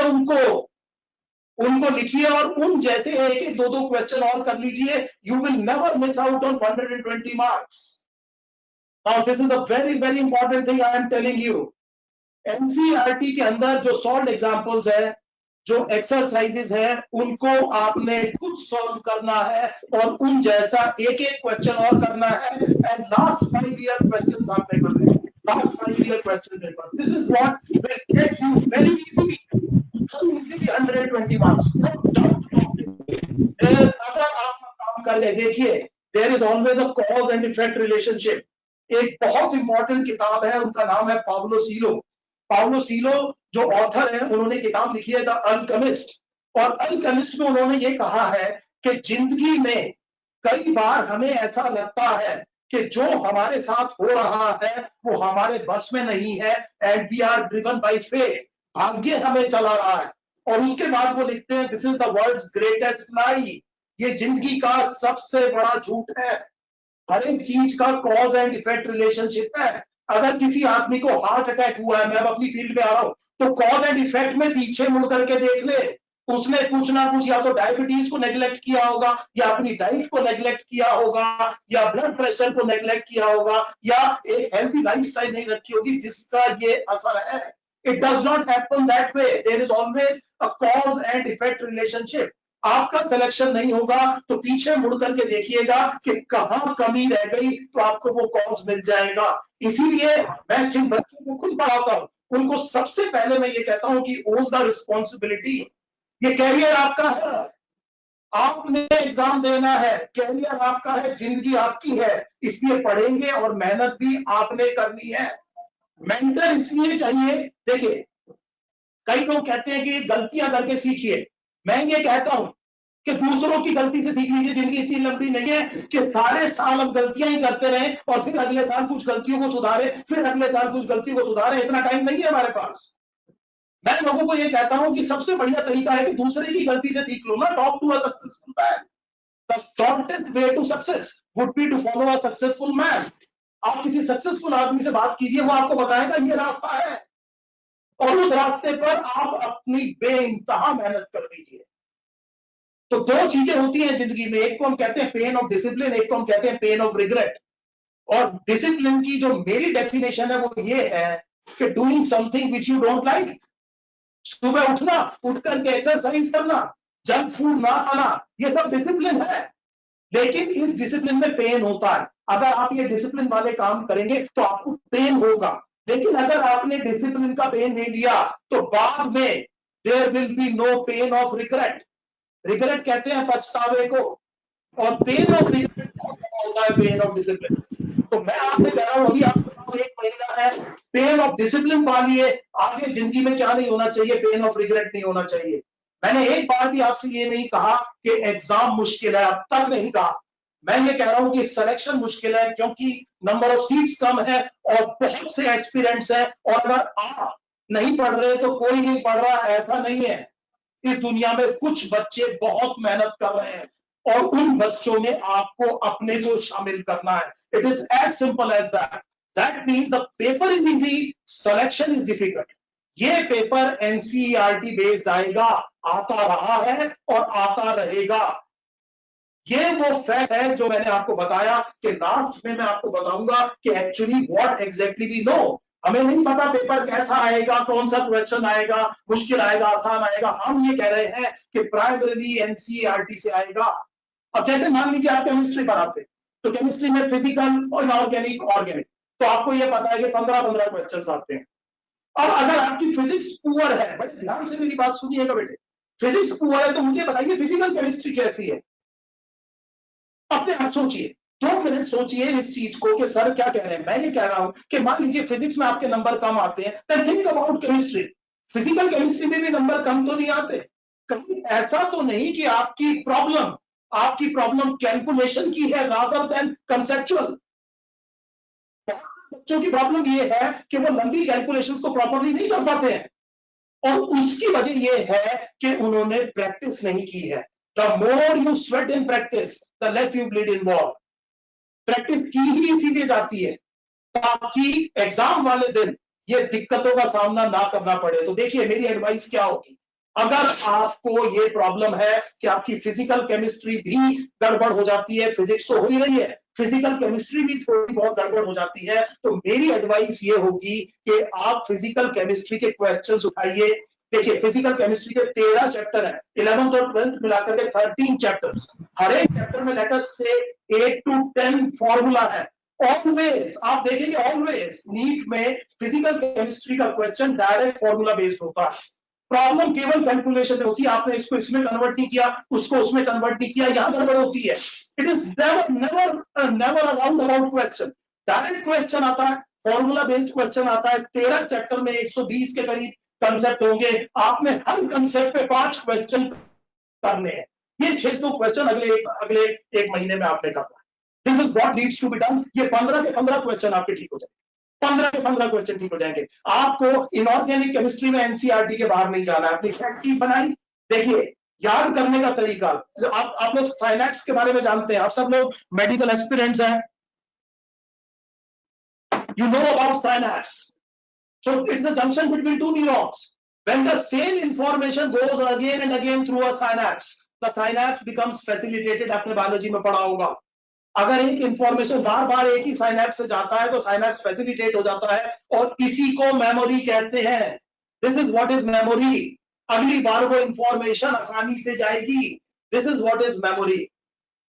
उनको लिखिए और उन जैसे एक दो क्वेश्चन और कर लीजिए। You will never miss out on 120 marks। Now this is a very very important thing I am telling you। NCERT के अंदर जो सॉल्व एग्जांपल्स है, जो एक्सरसाइजेज है, उनको आपने खुद सॉल्व करना है और उन जैसा एक क्वेश्चन और करना है। एंड लास्ट 5 ईयर क्वेश्चंस आपने करने हैं। Last 5 year question papers. This is what will get you very easily 120 marks. No doubt about it। अगर आप काम कर ले, देखिए, there is always a cause and effect relationship। एक बहुत इंपॉर्टेंट किताब है, उनका नाम है पाउलो सीलो जो ऑथर है, उन्होंने किताब लिखी है द अल्केमिस्ट। और अल्केमिस्ट में उन्होंने ये कहा है कि जिंदगी में कई बार हमें ऐसा लगता है कि जो हमारे साथ हो रहा है वो हमारे बस में नहीं है, and we are driven by fate. भाग्य हमें चला रहा है। और उसके बाद वो लिखते हैं, this is the world's greatest lie. ये जिंदगी का सबसे बड़ा झूठ है। हर एक चीज का कॉज एंड इफेक्ट रिलेशनशिप है। अगर किसी आदमी को हार्ट अटैक हुआ है, मैं अब अपनी फील्ड में आ रहा हूं, तो कॉज एंड इफेक्ट में पीछे मुड़ करके देख ले। उसने कुछ ना कुछ या तो डायबिटीज को नेग्लेक्ट किया होगा, या अपनी डाइट को नेग्लेक्ट किया होगा, या ब्लड प्रेशर को नेग्लेक्ट किया होगा, या एक हेल्थी लाइफस्टाइल नहीं रखी होगी जिसका ये असर है। It does not happen that way. There is always a cause and effect relationship. आपका सिलेक्शन नहीं होगा तो पीछे मुड़ करके देखिएगा कि कहां कमी रह गई, तो आपको वो कॉज मिल जाएगा। इसीलिए मैं जिन बच्चों को खुद पढ़ाता हूं उनको सबसे पहले मैं ये कहता हूं कि ओन द रिस्पॉन्सिबिलिटी। ये कैरियर आपका है, आपने एग्जाम देना है, कैरियर आपका है, जिंदगी आपकी है, इसलिए पढ़ेंगे और मेहनत भी आपने करनी है। मेंटर इसलिए चाहिए, देखिए, कई लोग कहते हैं कि गलतियां करके सीखिए। मैं ये कहता हूं कि दूसरों की गलती से सीख लीजिए। जिंदगी इतनी लंबी नहीं है कि सारे साल हम गलतियां ही करते रहें और फिर अगले साल कुछ गलतियों को सुधारे, फिर अगले साल कुछ गलतियों को सुधारे। इतना टाइम नहीं है हमारे पास। मैं लोगों को ये कहता हूं कि सबसे बढ़िया तरीका है कि दूसरे की गलती से सीख लो ना। Talk to a successful man. The shortest way to success would be to follow a successful man. आप किसी सक्सेसफुल आदमी से बात कीजिए, वो आपको बताएगा ये रास्ता है, और उस रास्ते पर आप अपनी बेइंतहा मेहनत कर दीजिए। तो दो चीजें होती हैं जिंदगी में, एक को हम कहते हैं पेन ऑफ डिसिप्लिन, एक को हम कहते हैं पेन ऑफ रिग्रेट। और डिसिप्लिन की जो मेरी डेफिनेशन है वो ये है कि doing something which you don't like. सुबह उठना, उठ करके एक्सरसाइज करना, जंक फूड ना खाना, ये सब डिसिप्लिन है। लेकिन इस डिसिप्लिन में पेन होता है। अगर आप ये डिसिप्लिन वाले काम करेंगे तो आपको पेन होगा। लेकिन अगर आपने डिसिप्लिन का पेन नहीं लिया तो बाद में there will be no pain of regret. Regret कहते हैं पछतावे को, और पेन ऑफ रिग्रेट होता है पेन ऑफ डिसिप्लिन। तो मैं आपसे कह रहा हूं, अभी आपके पास 1 महीना है, पेन ऑफ डिसिप्लिन पालिए। आगे जिंदगी में क्या नहीं होना चाहिए, पेन ऑफ रिग्रेट नहीं होना चाहिए। मैंने एक बार भी आपसे ये नहीं कहा कि एग्जाम मुश्किल है, अब तक नहीं कहा। मैं ये कह रहा हूं कि सिलेक्शन मुश्किल है क्योंकि नंबर ऑफ सीट्स कम है और बहुत से एस्पिरेंट्स हैं। और अगर आप नहीं पढ़ रहे तो कोई नहीं पढ़ रहा, ऐसा नहीं है। इस दुनिया में कुछ बच्चे बहुत मेहनत कर रहे हैं और उन बच्चों में आपको अपने को शामिल करना है. It is as simple as that. That means the paper is easy, selection is difficult. ये पेपर एनसीईआरटी बेस्ड आएगा, आता रहा है और आता रहेगा. ये वो फैक्ट है जो मैंने आपको बताया कि लास्ट में मैं आपको बताऊंगा कि actually what exactly we know. हमें नहीं पता पेपर कैसा आएगा, कौन सा क्वेश्चन आएगा, मुश्किल आएगा, आसान आएगा. हम ये कह रहे हैं कि प्राइमरी एनसीईआरटी से आएगा. अब जैसे मान लीजिए आप केमिस्ट्री पढ़ाते तो केमिस्ट्री में फिजिकल और इनऑर्गेनिक, ऑर्गेनिक, तो आपको ये पता है कि 15-15 क्वेश्चन आते हैं. और अगर आपकी फिजिक्स पुअर है, बड़े ध्यान से मेरी बात सुनिएगा बेटे, फिजिक्स पुअर है तो मुझे बताइए फिजिकल केमिस्ट्री कैसी है. अपने आप सोचिए, 2 मिनट सोचिए इस चीज को कि सर क्या कह रहे हैं. मैं ये कह रहा हूं कि मान लीजिए फिजिक्स में आपके नंबर कम आते हैं, then think about chemistry. Physical chemistry में भी नंबर कम तो नहीं आते. कहीं ऐसा तो नहीं कि आपकी प्रॉब्लम कैलकुलेशन की है रादर देन कंसेप्चुअल. बच्चों की प्रॉब्लम ये है कि वो लंबी कैलकुलेशंस को प्रॉपरली नहीं कर पाते हैं और उसकी वजह ये है कि उन्होंने प्रैक्टिस नहीं की है. The more you sweat in practice, the less you bleed in war. Practice की ही इसीलिए जाती है ताकि एग्जाम वाले दिन ये दिक्कतों का सामना ना करना पड़े. तो देखिए मेरी एडवाइस क्या होगी, अगर आपको ये प्रॉब्लम है कि आपकी फिजिकल केमिस्ट्री भी गड़बड़ हो जाती है, फिजिक्स तो हो ही रही है, फिजिकल केमिस्ट्री भी थोड़ी बहुत गड़बड़ हो जाती है, तो मेरी एडवाइस ये होगी कि आप फिजिकल केमिस्ट्री के क्वेश्चंस उठाइए. देखिए फिजिकल केमिस्ट्री के 13 चैप्टर है, 11th और 12th मिलाकर के 13 चैप्टर्स. हर एक चैप्टर में लेट अस से 8 to 10 फॉर्मूला है. ऑलवेज आप देखेंगे, ऑलवेज नीट में फिजिकल केमिस्ट्री का क्वेश्चन डायरेक्ट फॉर्मूला बेस्ड होता है. प्रॉब्लम केवल कैलकुलेशन में होती है, आपने इसको इसमें कन्वर्ट नहीं किया, उसको उसमें कन्वर्ट नहीं किया, यहां गड़बड़ होती है. It is never around about question. Direct question आता है, फॉर्मूला बेस्ड क्वेश्चन आता है. 13 चैप्टर में 120 के करीब कंसेप्ट होंगे. आपने हर कंसेप्ट पे 5 क्वेश्चन करने हैं. ये 600 क्वेश्चन अगले एक महीने में आपने करना है. This is what needs to be done. ये 15 के 15 क्वेश्चन आपके ठीक हो जाएंगे. 15 के 15 क्वेश्चन ठीक हो जाएंगे. आपको इनऑर्गेनिक केमिस्ट्री में एनसीईआरटी के बाहर नहीं जाना है. अपनी फैक्ट्री बनाई. देखिए याद करने का तरीका, आप लोग साइनैप्स के बारे में जानते हैं, आप सब लोग मेडिकल एस्पिरेंट्स हैं. You know about synapse. So it's the junction between two neurons. When the same information goes again and again through a synapse, the synapse becomes facilitated. आपने बायोलॉजी में पढ़ा होगा, अगर एक इंफॉर्मेशन बार बार एक ही साइनैप्स से जाता है तो साइनैप्स फैसिलिटेट हो जाता है और इसी को मेमोरी कहते हैं. This is what is memory. अगली बार वो इंफॉर्मेशन आसानी से जाएगी. This is what is memory.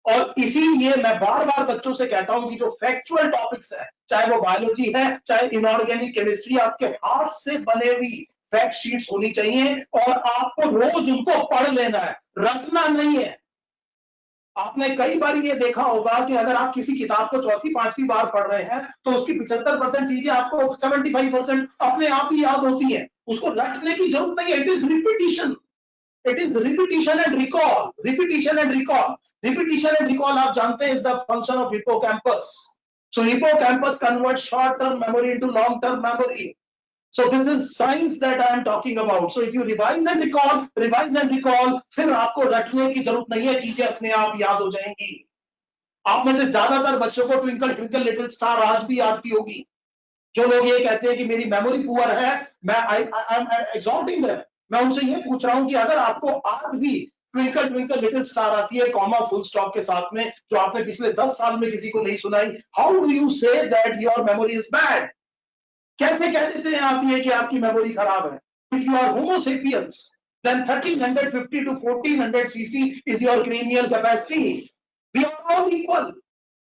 और इसीलिए मैं बार बार बच्चों से कहता हूं कि जो फैक्चुअल टॉपिक्स है, चाहे वो बायोलॉजी है, चाहे इनऑर्गेनिक केमिस्ट्री, आपके हाथ से बने हुई फैक्ट शीट्स होनी चाहिए और आपको रोज उनको पढ़ लेना है, रटना नहीं है. आपने कई बार ये देखा होगा कि अगर आप किसी किताब को 4वीं-5वीं बार पढ़ रहे हैं तो उसकी 75% चीजें आपको 75% अपने आप ही याद होती है. उसको रटने की जरूरत नहीं है. It is repetition. It is repetition and recall. Repetition and recall. Repetition and recall आप जानते हैं is the function of hippocampus. So hippocampus converts short-term memory into long-term memory. So this is science that I am talking about. So if you revise and recall, फिर आपको रटने की जरूरत नहीं है, चीजें अपने आप याद हो जाएंगी. आप में से ज्यादातर बच्चों को ट्विंकल ट्विंकल लिटिल स्टार आज भी याद की होगी. जो लोग ये कहते हैं कि मेरी मेमोरी पुअर है, मैं आई एम एग्जॉर्टिंग देम. मैं उनसे ये पूछ रहा हूं कि अगर आपको आज भी ट्विंकल ट्विंकल लिटिल स्टार आती है कॉमा फुल स्टॉप के साथ में, जो आपने पिछले 10 साल में किसी को नहीं सुनाई, how do you say that your memory is bad? कैसे कह देते हैं आप ये कि आपकी मेमोरी खराब है? If you are homo sapiens then 1350 to 1400 cc is your cranial capacity. We are all equal.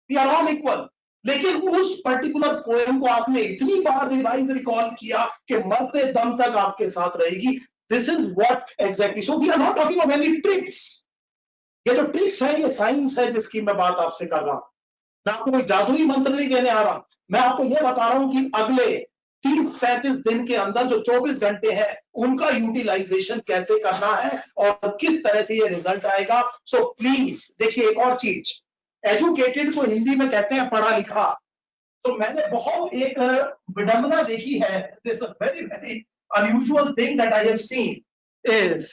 We are all equal. लेकिन उस पर्टिकुलर पोएम को आपने इतनी बार रिवाइज रिकॉल किया कि मरते दम तक आपके साथ रहेगी. This is what exactly. So we are not talking of any tricks. ये जो ट्रिक्स है ये साइंस है जिसकी मैं बात आपसे कर रहा हूं. मैं आपको कोई जादुई मंत्र नहीं देने आ रहा. मैं आपको ये बता रहा हूं कि अगले 30-35 दिन के अंदर जो 24 घंटे हैं उनका यूटिलाइजेशन कैसे करना है और किस तरह से ये रिजल्ट आएगा. सो प्लीज देखिए, एक और चीज, एजुकेटेड को हिंदी में कहते हैं पढ़ा लिखा. तो मैंने बहुत एक विडंबना देखी है. This very very unusual thing that I have scene is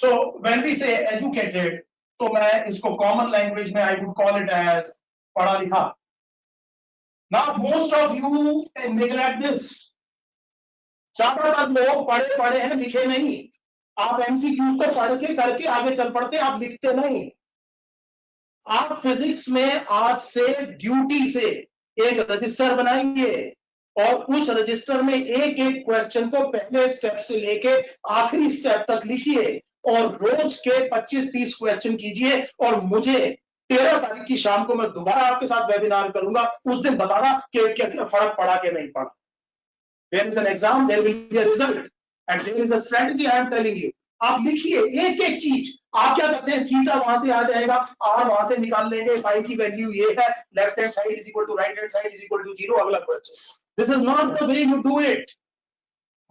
So when we say educated, तो मैं इसको कॉमन लैंग्वेज में I would call it as पढ़ा लिखा. Now most of you neglect this. ज्यादातर लोग पढ़े पढ़े हैं, लिखे नहीं. आप एमसीक्यूज को पढ़ के करके आगे चल पड़ते, आप लिखते नहीं. आप फिजिक्स में आज से ड्यूटी से एक रजिस्टर बनाइए और उस रजिस्टर में एक एक क्वेश्चन को पहले स्टेप से लेके आखिरी स्टेप तक लिखिए और रोज के 25-30 क्वेश्चन कीजिए. और मुझे 13 तारीख की शाम को मैं दोबारा आपके साथ वेबिनार करूंगा. उस दिन बताना कि क्या फर्क पड़ा कि नहीं पड़ा. There is an exam, there will be a result, and there is a strategy I am telling you. आप लिखिए एक एक चीज. आप क्या करते हैं, थीटा वहां से आ जाएगा, आर वहां से निकाल लेंगे, फाई की वैल्यू ये है, left hand side is equal to right hand side is equal to 0. अगला question. This is not the way you do it.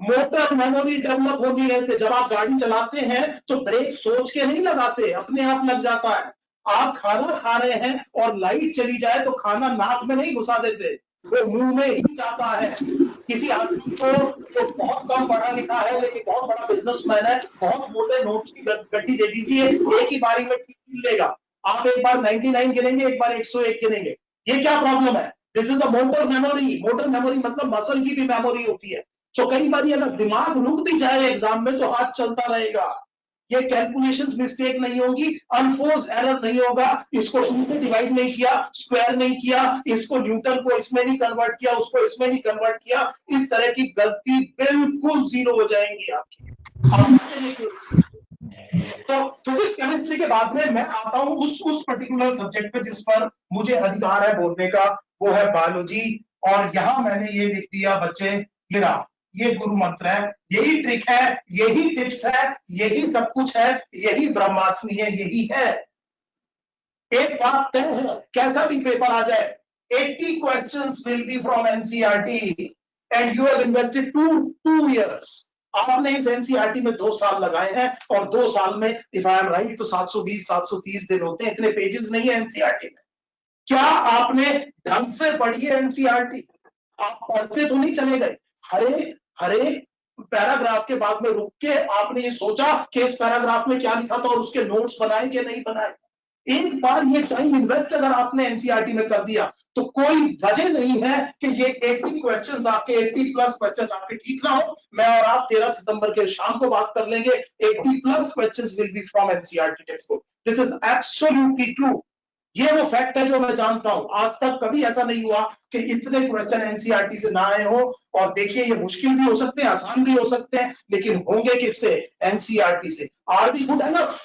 Motor memory develop होनी है. जब आप गाड़ी चलाते हैं तो ब्रेक सोच के नहीं लगाते, अपने आप लग जाता है. आप खाना खा रहे हैं और लाइट चली जाए तो खाना नाक में नहीं घुसा देते, वो मुंह में ही जाता है. किसी आदमी को तो बहुत कम पढ़ा लिखा है लेकिन बहुत बड़ा बिजनेसमैन है, बहुत मोटे नोट की गड्डी दे दीजिए, एक ही बारी में ठीक लेगा. आप एक बार 99 गिनेंगे, एक बार 101 गिनेंगे. ये क्या प्रॉब्लम है? This is a motor memory. Motor memory मतलब मसल की भी मेमोरी होती है. सो कई बार अगर दिमाग रुक भी जाए एग्जाम में तो हाथ चलता रहेगा. ये कैलकुलेशंस मिस्टेक नहीं होगी, अनफोर्स एरर नहीं होगा. इसको 2 से डिवाइड नहीं किया, स्क्वायर नहीं किया, इसको न्यूटन को इसमें नहीं कन्वर्ट किया, उसको इसमें नहीं कन्वर्ट किया. इस तरह की गलती बिल्कुल 0 हो जाएंगी आपकी. तो फिजिक्स केमिस्ट्री के बाद में मैं आता हूं उस पर्टिकुलर सब्जेक्ट पे जिस पर मुझे अधिकार है बोलने का, वो है बायोलॉजी. और यहां मैंने ये लिख दिया बच्चे, गिरा. ये गुरु मंत्र है, यही ट्रिक है, यही टिप्स है, यही सब कुछ है, यही ब्रह्मास्त्र है, यही है. एक बात तय है, कैसा भी पेपर आ जाए, 80 questions will be from NCERT and you have invested 2 years. आपने इस एनसीईआरटी में 2 साल लगाए हैं और 2 साल में इफ आई एम राइट तो 720-730 दिन होते हैं. इतने पेजेस नहीं है एनसीईआरटी में. क्या आपने ढंग से पढ़ी है एनसीईआरटी? आप पढ़ते तो नहीं चले गए. हरे पैराग्राफ के बाद में रुक के आपने ये सोचा कि इस पैराग्राफ में क्या लिखा था और उसके नोट्स बनाए कि नहीं बनाए. एक बार ये टाइम इन्वेस्ट अगर आपने एनसीईआरटी में कर दिया तो कोई वजह नहीं है कि ये 80 क्वेश्चंस आपके 80 प्लस क्वेश्चंस आपके ठीक ना हो. मैं और आप 13 सितंबर के शाम को बात कर लेंगे. 80 plus questions will be from NCERT text book. This is absolutely true. ये वो फैक्ट है जो मैं जानता हूं. आज तक कभी ऐसा नहीं हुआ कि इतने क्वेश्चन एनसीईआरटी से ना आए हो. और देखिए ये मुश्किल भी हो सकते हैं, आसान भी हो सकते हैं, लेकिन होंगे किससे? एनसीईआरटी से. R be good enough.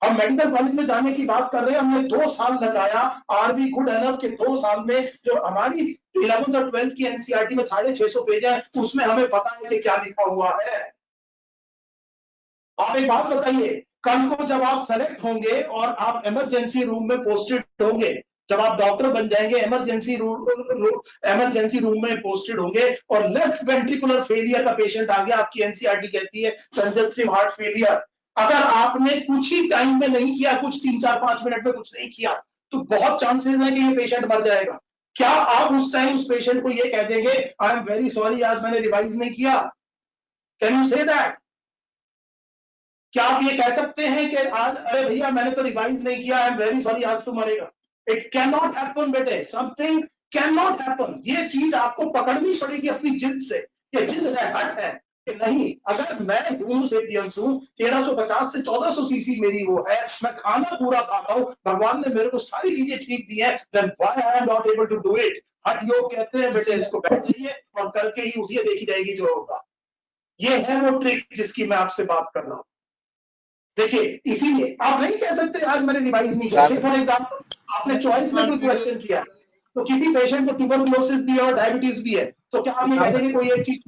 हम मेडिकल कॉलेज में जाने की बात कर रहे हैं, हमने 2 साल लगाया. आर बी गुड एनफ के 2 साल में जो हमारी 11th और 12th की एनसीईआरटी में 650 पेज है, उसमें हमें पता है कि क्या लिखा हुआ है. आप एक बात बताइए, कल को जब आप सेलेक्ट होंगे और आप इमरजेंसी रूम में पोस्टेड होंगे, जब आप डॉक्टर बन जाएंगे, इमरजेंसी रूम में पोस्टेड होंगे और लेफ्ट वेंट्रिकुलर फेलियर का पेशेंट आ गया, आपकी एनसीईआरटी कहती है कंजस्टिव हार्ट फेलियर. अगर आपने कुछ ही टाइम में नहीं किया, कुछ 3-4-5 मिनट में कुछ नहीं किया, तो बहुत चांसेस है कि ये पेशेंट मर जाएगा. क्या आप उस टाइम उस पेशेंट को ये कह देंगे आई एम वेरी सॉरी आज मैंने रिवाइज नहीं किया? Can you say that? क्या आप ये कह सकते हैं कि आज अरे भैया मैंने तो रिवाइज नहीं किया, आई एम वेरी सॉरी आज तो मरेगा? इट कैन नॉट हैपन बेटे. Something can not happen. ये चीज आपको पकड़नी पड़ेगी अपनी जिद से. ये जिद हट है कि नहीं, अगर मैं हूं सेपियंस हूं, 1350 से 1400 सीसी मेरी वो है, मैं खाना पूरा खाता हूं, भगवान ने मेरे को सारी चीजें ठीक दी है, then why I am not able to do it? Hatha yoga कहते हैं बेटे. इसको बैठ जाइए और करके ही उठिए, देखी जाएगी जो होगा. ये है वो ट्रिक जिसकी मैं आपसे बात कर रहा हूं. देखिए इसीलिए आप नहीं कह सकते आज मैंने रिवाइज नहीं किया. फॉर एग्जाम्पल आपने चॉइस में कोई क्वेश्चन किया तो किसी पेशेंट को ट्यूबरकुलोसिस भी है और डायबिटीज भी है, तो क्या आप ये कह देंगे कोई एक चीज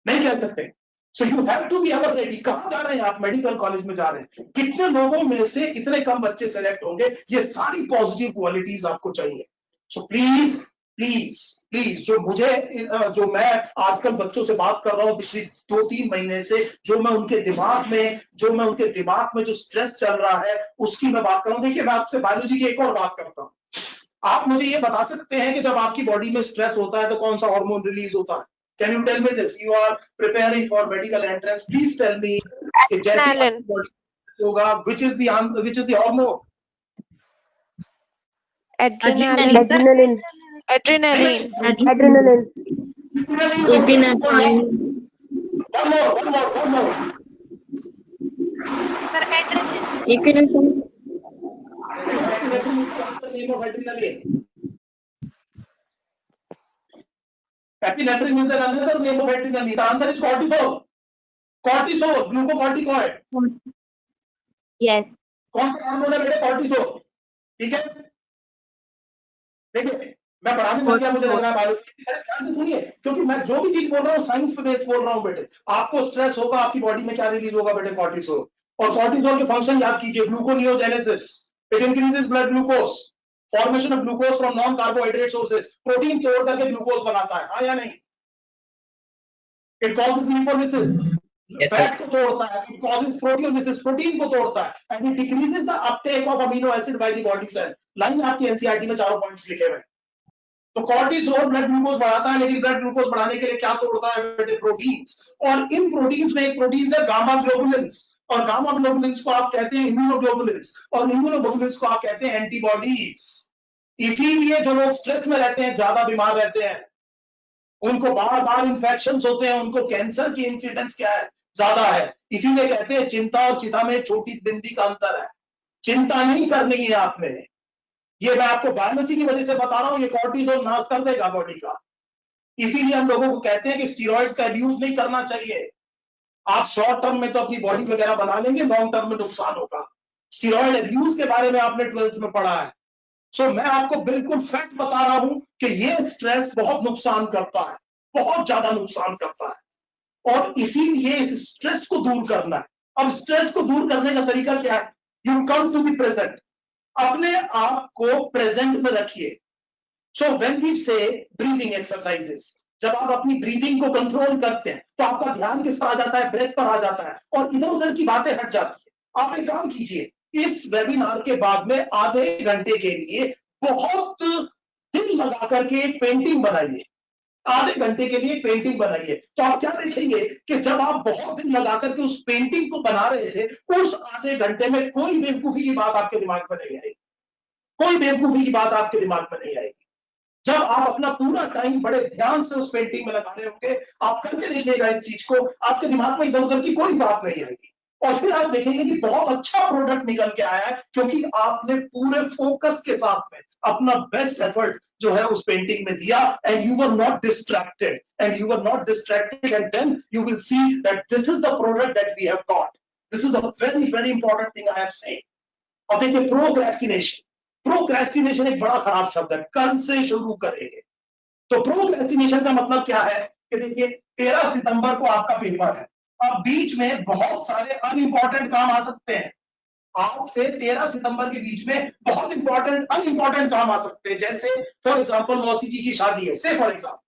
नहीं कह सकते. So you have to be ever ready. कहां जा रहे हैं आप? मेडिकल कॉलेज में जा रहे हैं. कितने लोगों में से इतने कम बच्चे सेलेक्ट होंगे? ये सारी पॉजिटिव क्वालिटीज आपको चाहिए. सो प्लीज प्लीज प्लीज, जो मैं आजकल बच्चों से बात कर रहा हूं पिछले 2-3 महीने से, जो मैं उनके दिमाग में जो स्ट्रेस चल रहा है उसकी मैं बात कर रहा हूं. देखिए मैं आपसे बायोलॉजी की एक और बात करता हूं. आप मुझे ये बता सकते हैं कि जब आपकी बॉडी में स्ट्रेस होता है तो कौन सा हार्मोन रिलीज होता है? Can you tell me this? You are preparing for medical entrance. Please tell me कि जैसे ही आपकी body होगा, which is the hormone? Adrenaline. Adrenaline. Adrenaline. Adrenaline. Epinephrine. One more. Epinephrine. Epinephrine is another name of adrenaline. The answer is cortisol. Cortisol, glucocorticoid. Yes. कौन सा hormone है बेटे? Cortisol. ठीक है, देखिए मैं पढ़ाने लग गया, मुझे लग रहा है बायोलॉजी. ध्यान से सुनिए, क्योंकि मैं जो भी चीज बोल रहा हूँ साइंस पे बेस बोल रहा हूँ बेटे. आपको स्ट्रेस होगा, आपकी बॉडी में क्या रिलीज होगा बेटे? कॉर्टिसोल. और कॉर्टिसोल के फंक्शन याद कीजिए. Gluconeogenesis, it increases blood glucose, formation of glucose from non carbohydrate sources. Protein तोड़ करके ग्लूकोज बनाता है, हाँ या नहीं? इट कॉजेस लिपोलिसिस, फैट को तोड़ता है. इट कॉजेस प्रोटियोलिसिस, प्रोटीन को तोड़ता है. And it decreases the uptake of amino acid by the body cell. Line आपकी एनसीईआरटी में चारों पॉइंट्स लिखे हुए हैं. तो कॉर्टिसोल ब्लड ग्लूकोज बढ़ाता है, लेकिन ब्लड ग्लूकोज बढ़ाने के लिए क्या तोड़ता है बेटे? प्रोटीन्स. और इन प्रोटीन्स में एक प्रोटीन है गामा ग्लोबुलिन्स, और गामा ग्लोबुलिन्स को आप कहते हैं इम्यूनोग्लोबुलिन्स, और इम्यूनोग्लोबुलिन्स को आप कहते हैं एंटीबॉडीज. इसीलिए जो लोग स्ट्रेस में रहते हैं, ज्यादा बीमार रहते हैं, उनको बार बार इन्फेक्शन होते हैं, उनको कैंसर की इंसिडेंस क्या है? ज्यादा है. इसीलिए कहते हैं चिंता और चिता में छोटी बिंदी का अंतर है. चिंता नहीं करनी है आपने. ये मैं आपको बायोलॉजी की वजह से बता रहा हूं. ये कॉर्टिसोल नाश कर देगा बॉडी का. इसीलिए हम लोगों को कहते हैं कि स्टीरॉइड्स का यूज नहीं करना चाहिए. आप शॉर्ट टर्म में तो अपनी बॉडी वगैरह बना लेंगे, लॉन्ग टर्म में नुकसान होगा. स्टीरॉइड अब्यूज के बारे में आपने 12th में पढ़ा है. सो मैं आपको बिल्कुल फैक्ट बता रहा हूं कि ये स्ट्रेस बहुत नुकसान करता है, बहुत ज्यादा नुकसान करता है. और इसीलिए इस स्ट्रेस को दूर करना है. अब स्ट्रेस को दूर करने का तरीका क्या है? You come to the present. अपने आप को प्रेजेंट में रखिए. So when we say breathing exercises, जब आप अपनी ब्रीदिंग को कंट्रोल करते हैं तो आपका ध्यान किस पर आ जाता है? ब्रेथ पर आ जाता है, और इधर उधर की बातें हट जाती है. आप एक काम कीजिए, इस वेबिनार के बाद में आधे घंटे के लिए बहुत दिल लगा करके एक पेंटिंग बनाइए. आधे घंटे के लिए पेंटिंग बनाइए. तो आप क्या देखेंगे कि जब आप बहुत दिन लगा करके उस पेंटिंग को बना रहे थे, उस आधे घंटे में कोई बेवकूफी की बात आपके दिमाग में नहीं आएगी. कोई बेवकूफी की बात आपके दिमाग में नहीं आएगी. जब आप अपना पूरा टाइम बड़े ध्यान से उस पेंटिंग में लगा रहे होंगे, आप करके देखिएगा इस चीज को, आपके दिमाग में इधर उधर की कोई बात नहीं आएगी. और फिर आप देखेंगे कि बहुत अच्छा प्रोडक्ट निकल के आया है, क्योंकि आपने पूरे फोकस के साथ में अपना बेस्ट एफर्ट जो है उस पेंटिंग में दिया. And you were not distracted, and then you will see that this is the product that we have got. This is a very very important thing I have said. और देखिए, procrastination एक बड़ा खराब शब्द है. कल से शुरू करेंगे. तो प्रोक्रेस्टिनेशन का मतलब क्या है कि देखिए, 13 सितंबर को आपका पेपर है. अब बीच में बहुत सारे अनइंपॉर्टेंट काम आ सकते हैं. आज से 13 सितंबर के बीच में बहुत इंपॉर्टेंट अनइंपॉर्टेंट काम आ सकते हैं. जैसे फॉर एग्जांपल मौसी जी की शादी है, से फॉर एग्जांपल.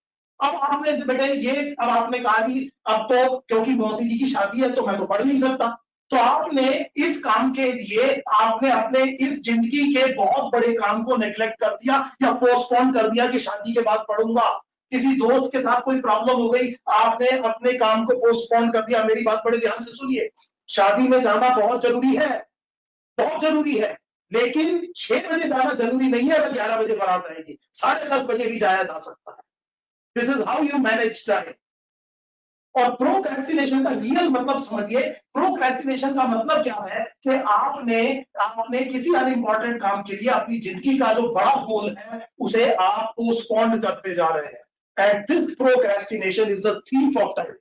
अब आपने बेटे ये, अब आपने कहा कि अब तो क्योंकि मौसी जी की शादी है तो मैं तो पढ़ नहीं सकता. तो आपने इस काम के लिए आपने अपने इस जिंदगी के बहुत बड़े काम को नेग्लेक्ट कर दिया या पोस्टपोन कर दिया कि शादी के बाद पढ़ूंगा. किसी दोस्त के साथ कोई प्रॉब्लम हो गई, आपने अपने काम को पोस्टपोन कर दिया. मेरी बात बड़े ध्यान से सुनिए. शादी में जाना बहुत जरूरी है, बहुत जरूरी है, लेकिन 6 बजे जाना जरूरी नहीं है. अगर 11 बजे बारात आएगी, 10:30 बजे भी जाया जा सकता है. This is how you manage time. और प्रोक्रेस्टिनेशन का रियल मतलब समझिए. प्रोक्रेस्टिनेशन का मतलब क्या है कि आपने किसी अनइंपॉर्टेंट काम के लिए अपनी जिंदगी का जो बड़ा गोल है उसे आप पोस्टपोन करते जा रहे हैं. And this procrastination is the thief of time.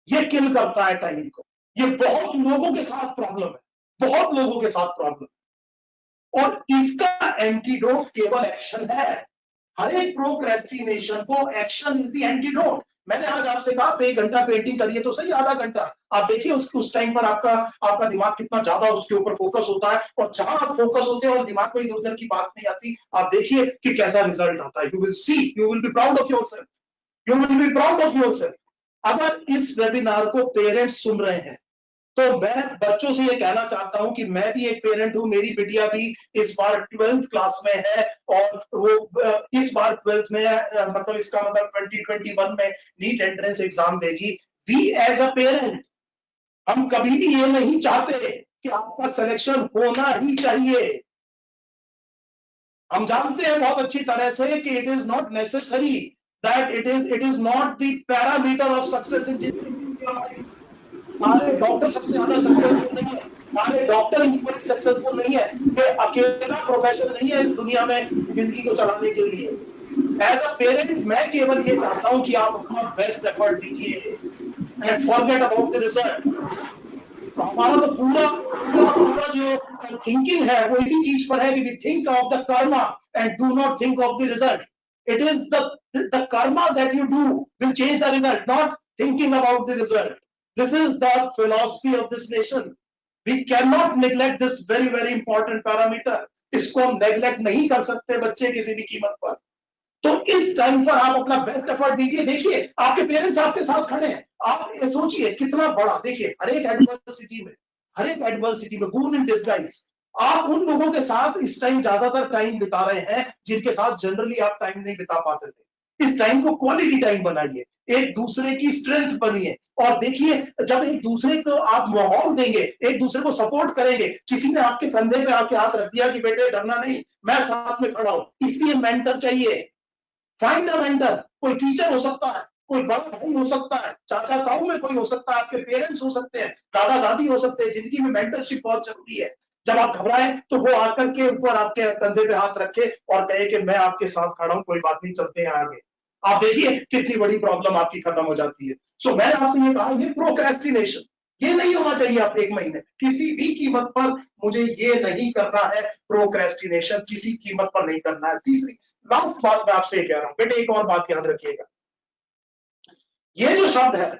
ये किल करता है टाइम को. ये बहुत लोगों के साथ प्रॉब्लम है, बहुत लोगों के साथ प्रॉब्लम. और इसका एंटीडोट केवल एक्शन है. हर एक प्रोक्रेस्टिनेशन को एक्शन इज द एंटीडोट. मैंने आज आपसे कहा 1 घंटा पेंटिंग करिए तो सही, आधा घंटा आप देखिए उस टाइम पर आपका दिमाग कितना ज्यादा उसके ऊपर फोकस होता है. और जहां आप फोकस होते हैं और दिमाग में इधर उधर की बात नहीं आती, आप देखिए कि कैसा रिजल्ट आता है. You will C, you will be proud of yourself, you will be proud of yourself. अगर इस वेबिनार को पेरेंट्स सुन रहे हैं तो मैं बच्चों से ये कहना चाहता हूं कि मैं भी एक पेरेंट हूं, मेरी बिटिया भी इस बार 12th क्लास में है और वो इस बार 12th में मतलब इसका मतलब 2021 में नीट एंट्रेंस एग्जाम देगी। वी एज अ पेरेंट हम कभी भी ये नहीं चाहते कि आपका सिलेक्शन होना ही चाहिए। हम जानते हैं बहुत अच्छी तरह से कि it is not necessary that it is not the parameter of success in सारे डॉक्टर सबसे ज्यादा सक्सेसफुल नहीं है, सारे डॉक्टर इक्वली सक्सेसफुल नहीं है। ये अकेला प्रोफेशन नहीं है इस दुनिया में जिंदगी को चलाने के लिए। एज अ पेरेंट मैं केवल ये चाहता हूं कि आप अपना बेस्ट एफर्ट दीजिए and forget about the result. तो हमारा तो पूरा पूरा पूरा जो थिंकिंग है वो इसी चीज पर है कि we think of the karma and do not think of the result. It is the karma that you do will change the result, not thinking about the result. This is the philosophy of this nation. We cannot neglect this very important parameter. इसको हम neglect नहीं कर सकते बच्चे किसी भी कीमत पर। तो इस टाइम पर आप अपना बेस्ट एफर्ट दीजिए। देखिए आपके पेरेंट्स आपके साथ खड़े हैं, आप सोचिए कितना बड़ा, देखिए हर एक एडवर्सिटी में बून इन डिस्गाइज आप उन लोगों के साथ इस टाइम ज्यादातर टाइम बिता रहे हैं जिनके साथ जनरली आप टाइम नहीं बिता पाते थे। इस टाइम को क्वालिटी टाइम बनाइए, एक दूसरे की स्ट्रेंथ बनिए और देखिए जब एक दूसरे को आप माहौल देंगे, एक दूसरे को सपोर्ट करेंगे। किसी ने आपके कंधे पे आके हाथ रख दिया कि बेटे डरना नहीं, मैं साथ में खड़ा हूं, इसलिए मेंटर चाहिए। फाइंड अ मेंटर, कोई टीचर हो सकता है, कोई बड़ा भाई हो सकता है, चाचा ताऊ में कोई हो सकता है, आपके पेरेंट्स हो सकते हैं, दादा दादी हो सकते हैं। जिंदगी में मेंटरशिप बहुत जरूरी है। जब आप घबराए तो वो आकर के ऊपर आपके कंधे पे हाथ रखे और कहे कि मैं आपके साथ खड़ा हूं, कोई बात नहीं, चलते हैं आगे। आप देखिए कितनी बड़ी प्रॉब्लम आपकी खत्म हो जाती है। सो मैंने आपसे ये कहा, ये प्रोक्रेस्टिनेशन ये नहीं होना चाहिए। आप एक महीने किसी भी कीमत पर मुझे ये नहीं करना है, प्रोक्रेस्टिनेशन किसी कीमत पर नहीं करना है। तीसरी लास्ट बात मैं आपसे कह रहा हूं बेटे, एक और बात याद रखिएगा। ये जो शब्द है,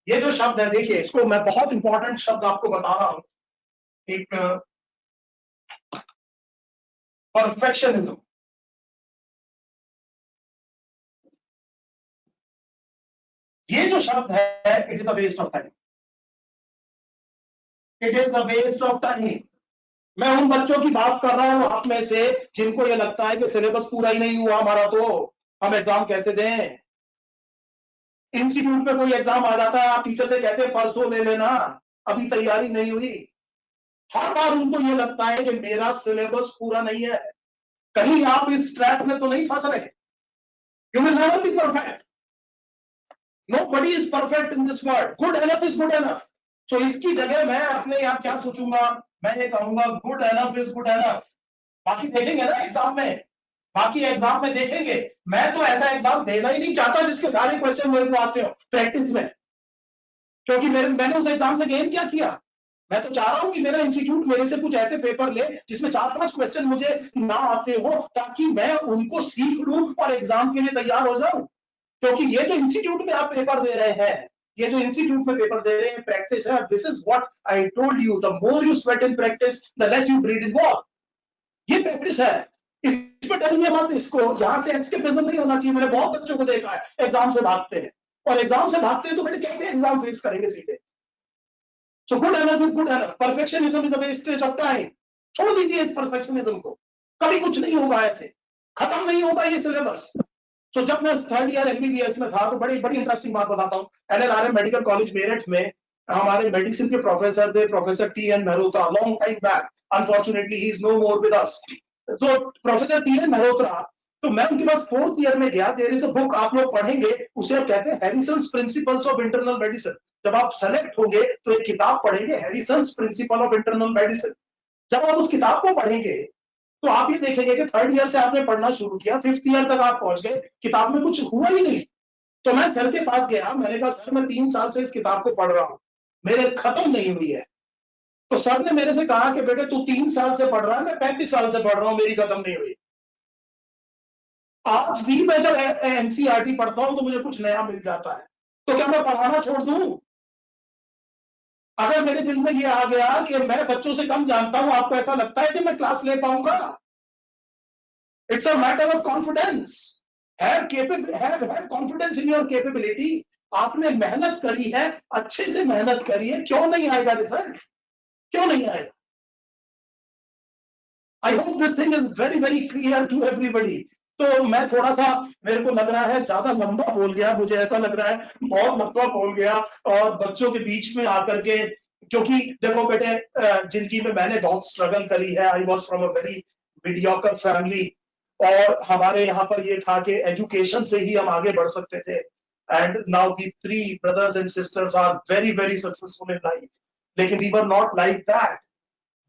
ये जो शब्द है, देखिए इसको मैं बहुत इंपॉर्टेंट शब्द आपको बता रहा हूं। एक परफेक्शनिज्म। ये जो शब्द है, it is a waste of time. It is a waste of time. मैं उन बच्चों की बात कर रहा हूं आप में से जिनको ये लगता है कि सिलेबस पूरा ही नहीं हुआ हमारा, तो हम एग्जाम कैसे दें। इंस्टीट्यूट में कोई एग्जाम आ जाता है, आप टीचर से कहते हैं परसों ले लेना, अभी तैयारी नहीं हुई। हर बार उनको ये लगता है कि मेरा सिलेबस पूरा नहीं है। कहीं आप इस ट्रैप में तो नहीं फंस रहे। You will never be perfect. Nobody is perfect in this world. Good enough is good enough. So इसकी जगह मैं अपने यहाँ क्या सोचूंगा, मैं ये कहूंगा good enough is good enough. बाकी देखेंगे ना एग्जाम में, बाकी एग्जाम में देखेंगे। मैं तो ऐसा एग्जाम देना ही नहीं चाहता जिसके सारे क्वेश्चन मेरे को आते हो प्रैक्टिस में, क्योंकि मैंने उस एग्जाम से गेन क्या किया। मैं तो चाह रहा हूं कि मेरा इंस्टीट्यूट मेरे से कुछ ऐसे पेपर ले जिसमें 4-5 क्वेश्चन मुझे ना आते हो, ताकि मैं उनको सीख लूं और एग्जाम के लिए तैयार हो जाऊं। क्योंकि ये जो इंस्टीट्यूट में आप पेपर दे रहे हैं, ये जो इंस्टीट्यूट में पेपर दे रहे हैं प्रैक्टिस है। This is what I told you, the more you sweat in practice the less you breed in war. ये प्रैक्टिस है, इसमें डरिए मत। इसको यहां से एस्केपिज्म नहीं होना चाहिए। मैंने बहुत बच्चों को देखा है एग्जाम से भागते हैं, और एग्जाम से भागते हैं तो बेटे कैसे एग्जाम फेस करेंगे सीधे। So good enough is good enough, perfectionism is a wastage of time. छोड़ दीजिए इस परफेक्शनिज्म को, कभी कुछ नहीं होगा, ऐसे खत्म नहीं होगा ये सिलेबस। सो जब मैं 3rd ईयर एमबीबीएस में था तो बड़ी बड़ी इंटरेस्टिंग बात बताता हूँ। एलएलआरएम मेडिकल कॉलेज मेरठ में हमारे मेडिसिन के प्रोफेसर थे, professor TN Mehrotra, long time back. Unfortunately he is no more with us. तो प्रोफेसर टीएन मेहरोत्रा, तो मैं उनके पास 4th ईयर में गया। देयर इज अ बुक, आप लोग पढ़ेंगे, उसे आप कहते हैं हैरिसंस प्रिंसिपल्स ऑफ इंटरनल मेडिसिन। जब आप सेलेक्ट होंगे तो एक किताब पढ़ेंगे, हैरिसंस प्रिंसिपल ऑफ इंटरनल मेडिसिन। जब आप उस किताब को पढ़ेंगे तो आप ये देखेंगे कि 3rd ईयर से आपने पढ़ना शुरू किया, 5th ईयर तक आप पहुंच गए, किताब में कुछ हुआ ही नहीं। तो मैं सर के पास गया, मैंने कहा सर मैं 3 साल से इस किताब को पढ़ रहा हूं, मेरे खत्म नहीं हुई है। तो सर ने मेरे से कहा कि बेटे तू 3 साल से पढ़ रहा है, मैं 35 साल से पढ़ रहा हूं, मेरी खत्म नहीं हुई। आज भी मैं जब एनसीईआरटी पढ़ता हूं तो मुझे कुछ नया मिल जाता है। तो क्या मैं पढ़ाना छोड़ दूं? अगर मेरे दिल में ये आ गया कि मैं बच्चों से कम जानता हूं, आपको ऐसा लगता है कि मैं क्लास ले पाऊंगा? It's a matter of confidence. Have confidence in your capability. आपने मेहनत करी है, अच्छे से मेहनत करी है, क्यों नहीं आएगा रिजल्ट? क्यों नहीं आएगा? I hope this thing is very very clear to everybody. तो मैं थोड़ा सा, मेरे को लग रहा है ज्यादा लंबा बोल गया, मुझे ऐसा लग रहा है बहुत लंबा बोल गया, और बच्चों के बीच में आकर के, क्योंकि देखो बेटे, जिंदगी में मैंने बहुत स्ट्रगल करी है। I was from a very mediocre family, और हमारे यहाँ पर ये था कि एजुकेशन से ही हम आगे बढ़ सकते थे। And now we 3 brothers and sisters are very very successful in life, लेकिन we were not like that।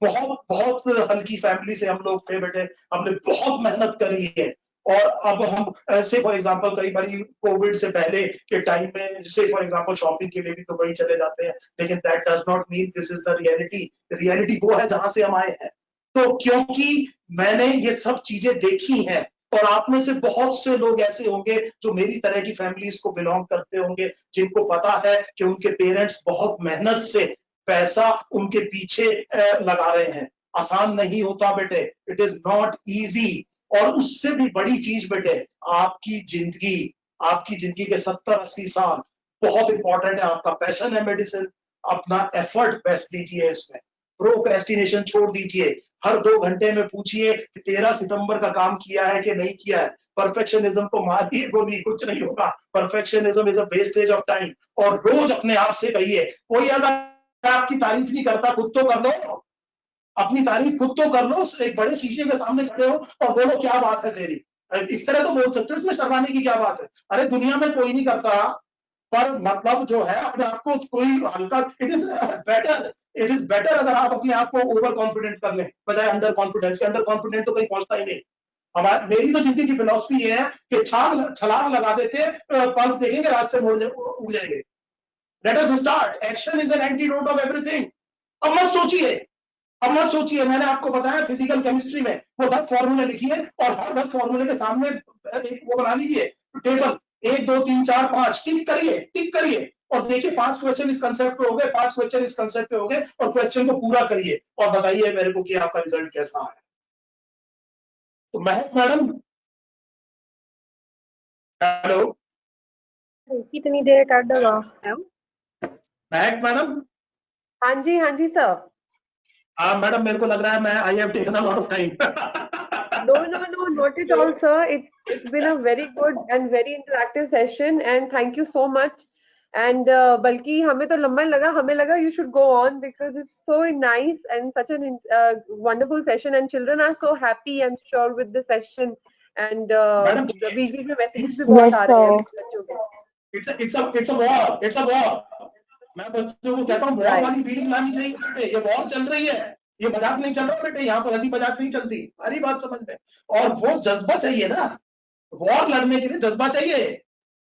बहुत बहुत हल्की फैमिली से हम लोग थे बेटे, हमने बहुत मेहनत करी है। और अब हम ऐसे फॉर एग्जांपल कई बार कोविड से पहले के टाइम में, जैसे फॉर एग्जांपल शॉपिंग के लिए भी दुबई चले जाते हैं, लेकिन that does not mean this is the reality. Reality वो है जहां से हम आए हैं। तो क्योंकि मैंने ये सब चीजें देखी हैं, और आप में से बहुत से लोग ऐसे होंगे जो मेरी तरह की फैमिलीज को बिलोंग करते होंगे, जिनको पता है कि उनके पेरेंट्स बहुत मेहनत से पैसा उनके पीछे लगा रहे हैं। आसान नहीं होता बेटे, इट इज नॉट इजी। और उससे भी बड़ी चीज बेटे, आपकी जिंदगी, आपकी जिंदगी के 70-80 साल बहुत इंपॉर्टेंट है। आपका पैशन है मेडिसिन, अपना एफर्ट बेस्ट दीजिए इसमें, प्रोक्रेस्टिनेशन छोड़ दीजिए। हर 2 घंटे में पूछिए कि 13 सितंबर का काम किया है कि नहीं किया है। परफेक्शनिज्म को मारिए गोली, कुछ नहीं होगा। Perfectionism is a wastage of time. और रोज अपने आप से कहिए, कोई अगर आपकी तारीफ नहीं करता, खुद तो कर लो। अपनी तारीफ खुद तो कर लो, एक बड़े शीशे के सामने खड़े हो और बोलो क्या बात है तेरी। इस तरह तो बोल सकते हो, इसमें शर्माने की क्या बात है? अरे दुनिया में कोई नहीं करता, पर मतलब जो है अपने आप को कोई हल्का, इट इज बेटर अगर आप अपने आप को ओवर कॉन्फिडेंट कर लें बजाय अंडर कॉन्फिडेंस के। अंडर कॉन्फिडेंट तो कहीं पहुंचता ही नहीं। हमारी, मेरी तो जिंदगी की फिलॉसफी ये है कि छलांग लगा देते, पल्स देखेंगे, रास्ते में उड़ जाएंगे। Let us start. Action is an antidote of everything. अब मत सोचिए, अब मत सोचिए। मैंने आपको बताया फिजिकल केमिस्ट्री में वो 10 फॉर्मूले लिखिए, और हर 10 फॉर्मूले के सामने एक वो बना लीजिए टेबल, 1 2 3 4 5, टिक करिए, टिक करिए, और देखिए 5 क्वेश्चन इस कंसेप्ट पे हो गए, 5 क्वेश्चन इस कंसेप्ट पे हो गए, और क्वेश्चन को पूरा करिए और बताइए मेरे को कि आपका रिजल्ट कैसा है। तो महक मैडम, हेलो कितनी देर कर दो? महक मैडम, हाँ जी सर। हाँ मैडम, मेरे को लग रहा है मैं I have taken a lot of time. No, not at all, sir. It's been a very good and very interactive session, and thank you so much. And बल्कि हमें तो लंबा लगा, हमें लगा you should go on because it's so nice and such an wonderful session, and children are so happy, I'm sure, with the session. And madam, बीच बीच में मैसेजेस भी बहुत आ रहे हैं बच्चों के। it's a war, it's a war। मैं बच्चों को कहता हूँ वॉर Right. वाली फीलिंग लानी चाहिए बेटे। ये वॉर चल रही है, ये मजाक नहीं चल रहा बेटे, यहाँ पर हंसी मजाक नहीं चलती, सारी बात समझ में। और वो जज्बा चाहिए ना, वॉर लड़ने के लिए जज्बा चाहिए।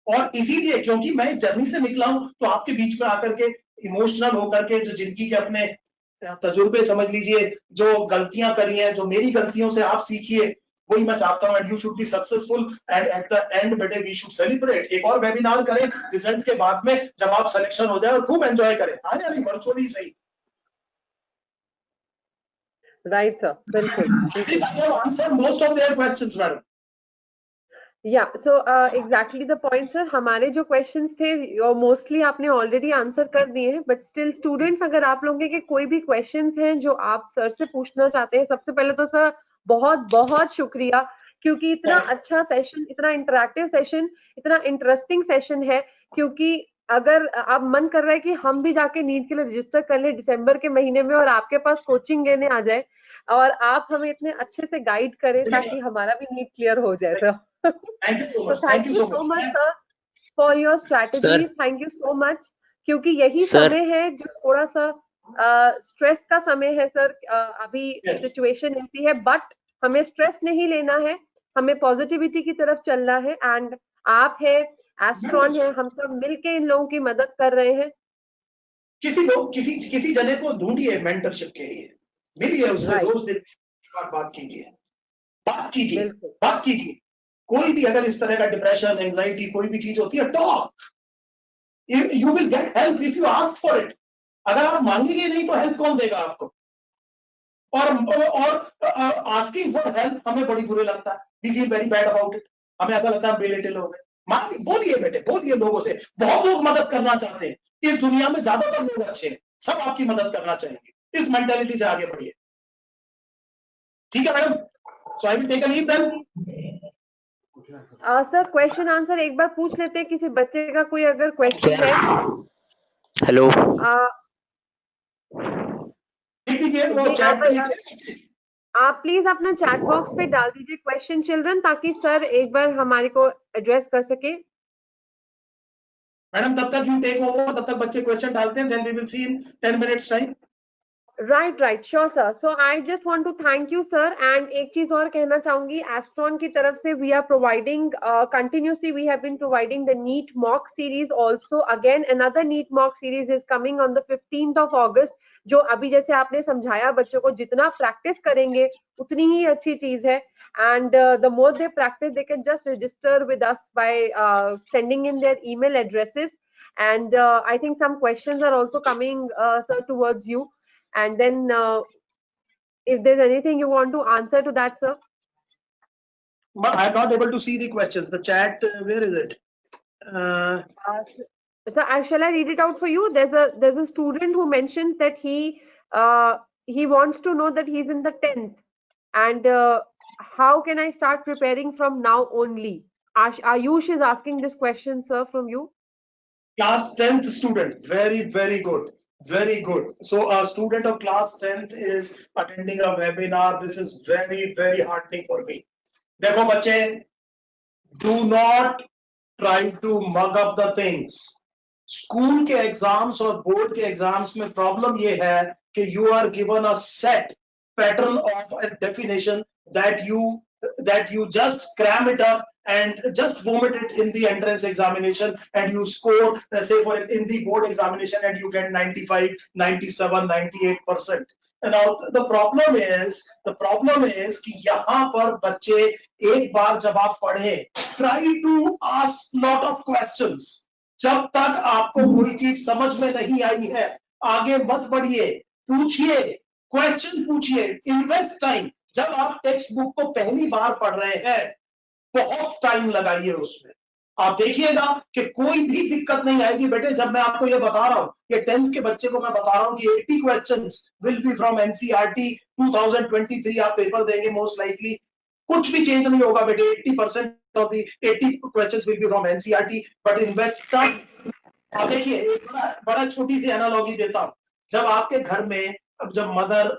और इसीलिए क्योंकि मैं इस जर्नी से निकला हूं, तो आपके बीच में आकर के इमोशनल होकर के, जो जिंदगी के अपने तजुर्बे समझ लीजिए, जो गलतियां करी हैं, जो मेरी गलतियों से आप सीखिए, वही मैं चाहता हूं। And you should be successful, and at the end बेटे वी शुड सेलिब्रेट। एक और वेबिनार करें रिजल्ट के बाद में, जब आप सिलेक्शन हो जाए, और खूब एंजॉय करें। हाँ यार, वर्चुअली सही। Right, sir. बिल्कुल I think I have answered most of their questions, madam. या so exactly the point sir. हमारे जो क्वेश्चंस थे मोस्टली आपने ऑलरेडी आंसर कर दिए हैं, बट स्टिल स्टूडेंट्स, अगर आप लोगों के कोई भी क्वेश्चंस हैं जो आप सर से पूछना चाहते हैं, सबसे पहले तो सर बहुत बहुत शुक्रिया, क्योंकि इतना अच्छा सेशन, इतना इंटरेक्टिव सेशन, इतना इंटरेस्टिंग सेशन है। क्योंकि अगर आप मन कर रहा है कि हम भी जाके नीट के लिए रजिस्टर कर ले दिसंबर के महीने में, और आपके पास कोचिंग लेने आ जाए, और आप हमें इतने अच्छे से गाइड करें ताकि हमारा भी नीट क्लियर हो जाए sir. Thank you so So much. thank you so much, sir, for your strategy. Sir Thank you so much. क्योंकि यही सर समय है जो थोड़ा सा स्ट्रेस का समय है सर। अभी Yes. सिचुएशन ऐसी है, बट हमें स्ट्रेस नहीं लेना है, हमें पॉजिटिविटी की तरफ चलना है। एंड आप है, एस्ट्रॉन है, हम सब मिलके इन लोगों की मदद कर रहे हैं। किसी जने को ढूंढिए मेंटरशिप के लिए, मिलिए उससे, Right. रोज दिन बात कीजिए, बात कीजिए, बिल्कुल। बात कीजिए। कोई भी अगर इस तरह का डिप्रेशन, एंजाइटी, कोई भी चीज होती है, talk. You will get help if you ask for it. अगर आप मांगेंगे नहीं तो हेल्प कौन देगा आपको? और आस्किंग फॉर हेल्प हमें बड़ी बुरे लगता है, we feel very bad about it. हमें ऐसा लगता है हम बेलिटिल हो गए। बोलिए बेटे, बोलिए लोगों से। बहुत लोग मदद करना चाहते हैं इस दुनिया में, ज्यादातर लोग अच्छे हैं, सब आपकी मदद करना चाहेंगे। इस मेंटालिटी से आगे बढ़िए, ठीक है madam? So I will take a leave then. Sir question answer एक बार पूछ लेते हैं, किसी बच्चे का कोई अगर क्वेश्चन है। हेलो, लिख दीजिए वो जी, चैट में। आप प्लीज अपना चैट बॉक्स पे डाल दीजिए क्वेश्चन चिल्ड्रन, ताकि सर एक बार हमारे को एड्रेस कर सके। मैडम तब तक यू टेक ओवर, तब तक बच्चे क्वेश्चन डालते हैं, then we will see in 10 minutes time. Right, sure sir. So I just want to thank you sir. And एक चीज और कहना चाहूंगी, एस्ट्रॉन की तरफ से we are providing continuously, we have been providing the NEET mock series also. Again another NEET mock series is coming on the 15th of August, जो अभी जैसे आपने समझाया, बच्चों को जितना प्रैक्टिस करेंगे उतनी ही अच्छी चीज है। And the more they practice, they can just register with us by sending in their email addresses. And I think some questions are also coming, sir, towards you. And then if there's anything you want to answer to that, sir. But I'm not able to see the questions. The chat, where is it? Sir, shall I read it out for you? There's a student who mentions that he wants to know that he's in the 10th, and how can I start preparing from now only? Ayush is asking this question, sir, from you. Class 10th student. Very, very good. Very good. So a student of class 10th is attending a webinar. This is very, very heartening for me. देखो बच्चे, do not try to mug up the things. School के exams और board के exams में problem ये है कि you are given a set pattern of a definition that you just cram it up and just vomit it in the entrance examination, and you score, say for in the board examination, and you get 95, 97, 98%. And now the problem is कि यहाँ पर बच्चे एक बार जब आप पढ़े, try to ask lot of questions. जब तक आपको कोई चीज समझ में नहीं आई है, आगे मत बढ़िए, पूछिए, क्वेश्चन पूछिए, इन्वेस्ट टाइम। जब आप टेक्स्ट बुक को पहली बार पढ़ रहे हैं, बहुत टाइम लगाइए उसमें। आप देखिएगा कि कोई भी दिक्कत नहीं आएगी बेटे। जब मैं आपको ये बता रहा हूं कि 10th के बच्चे को मैं बता रहा हूं कि 80 questions will be from NCERT 2023, आप पेपर देंगे मोस्ट लाइकली, कुछ भी चेंज नहीं होगा बेटे। 80% of the 80 questions will be from NCERT, but invest time. आप देखिए, एक बड़ा छोटी सी एनालॉजी देता हूं। जब आपके घर में जब मदर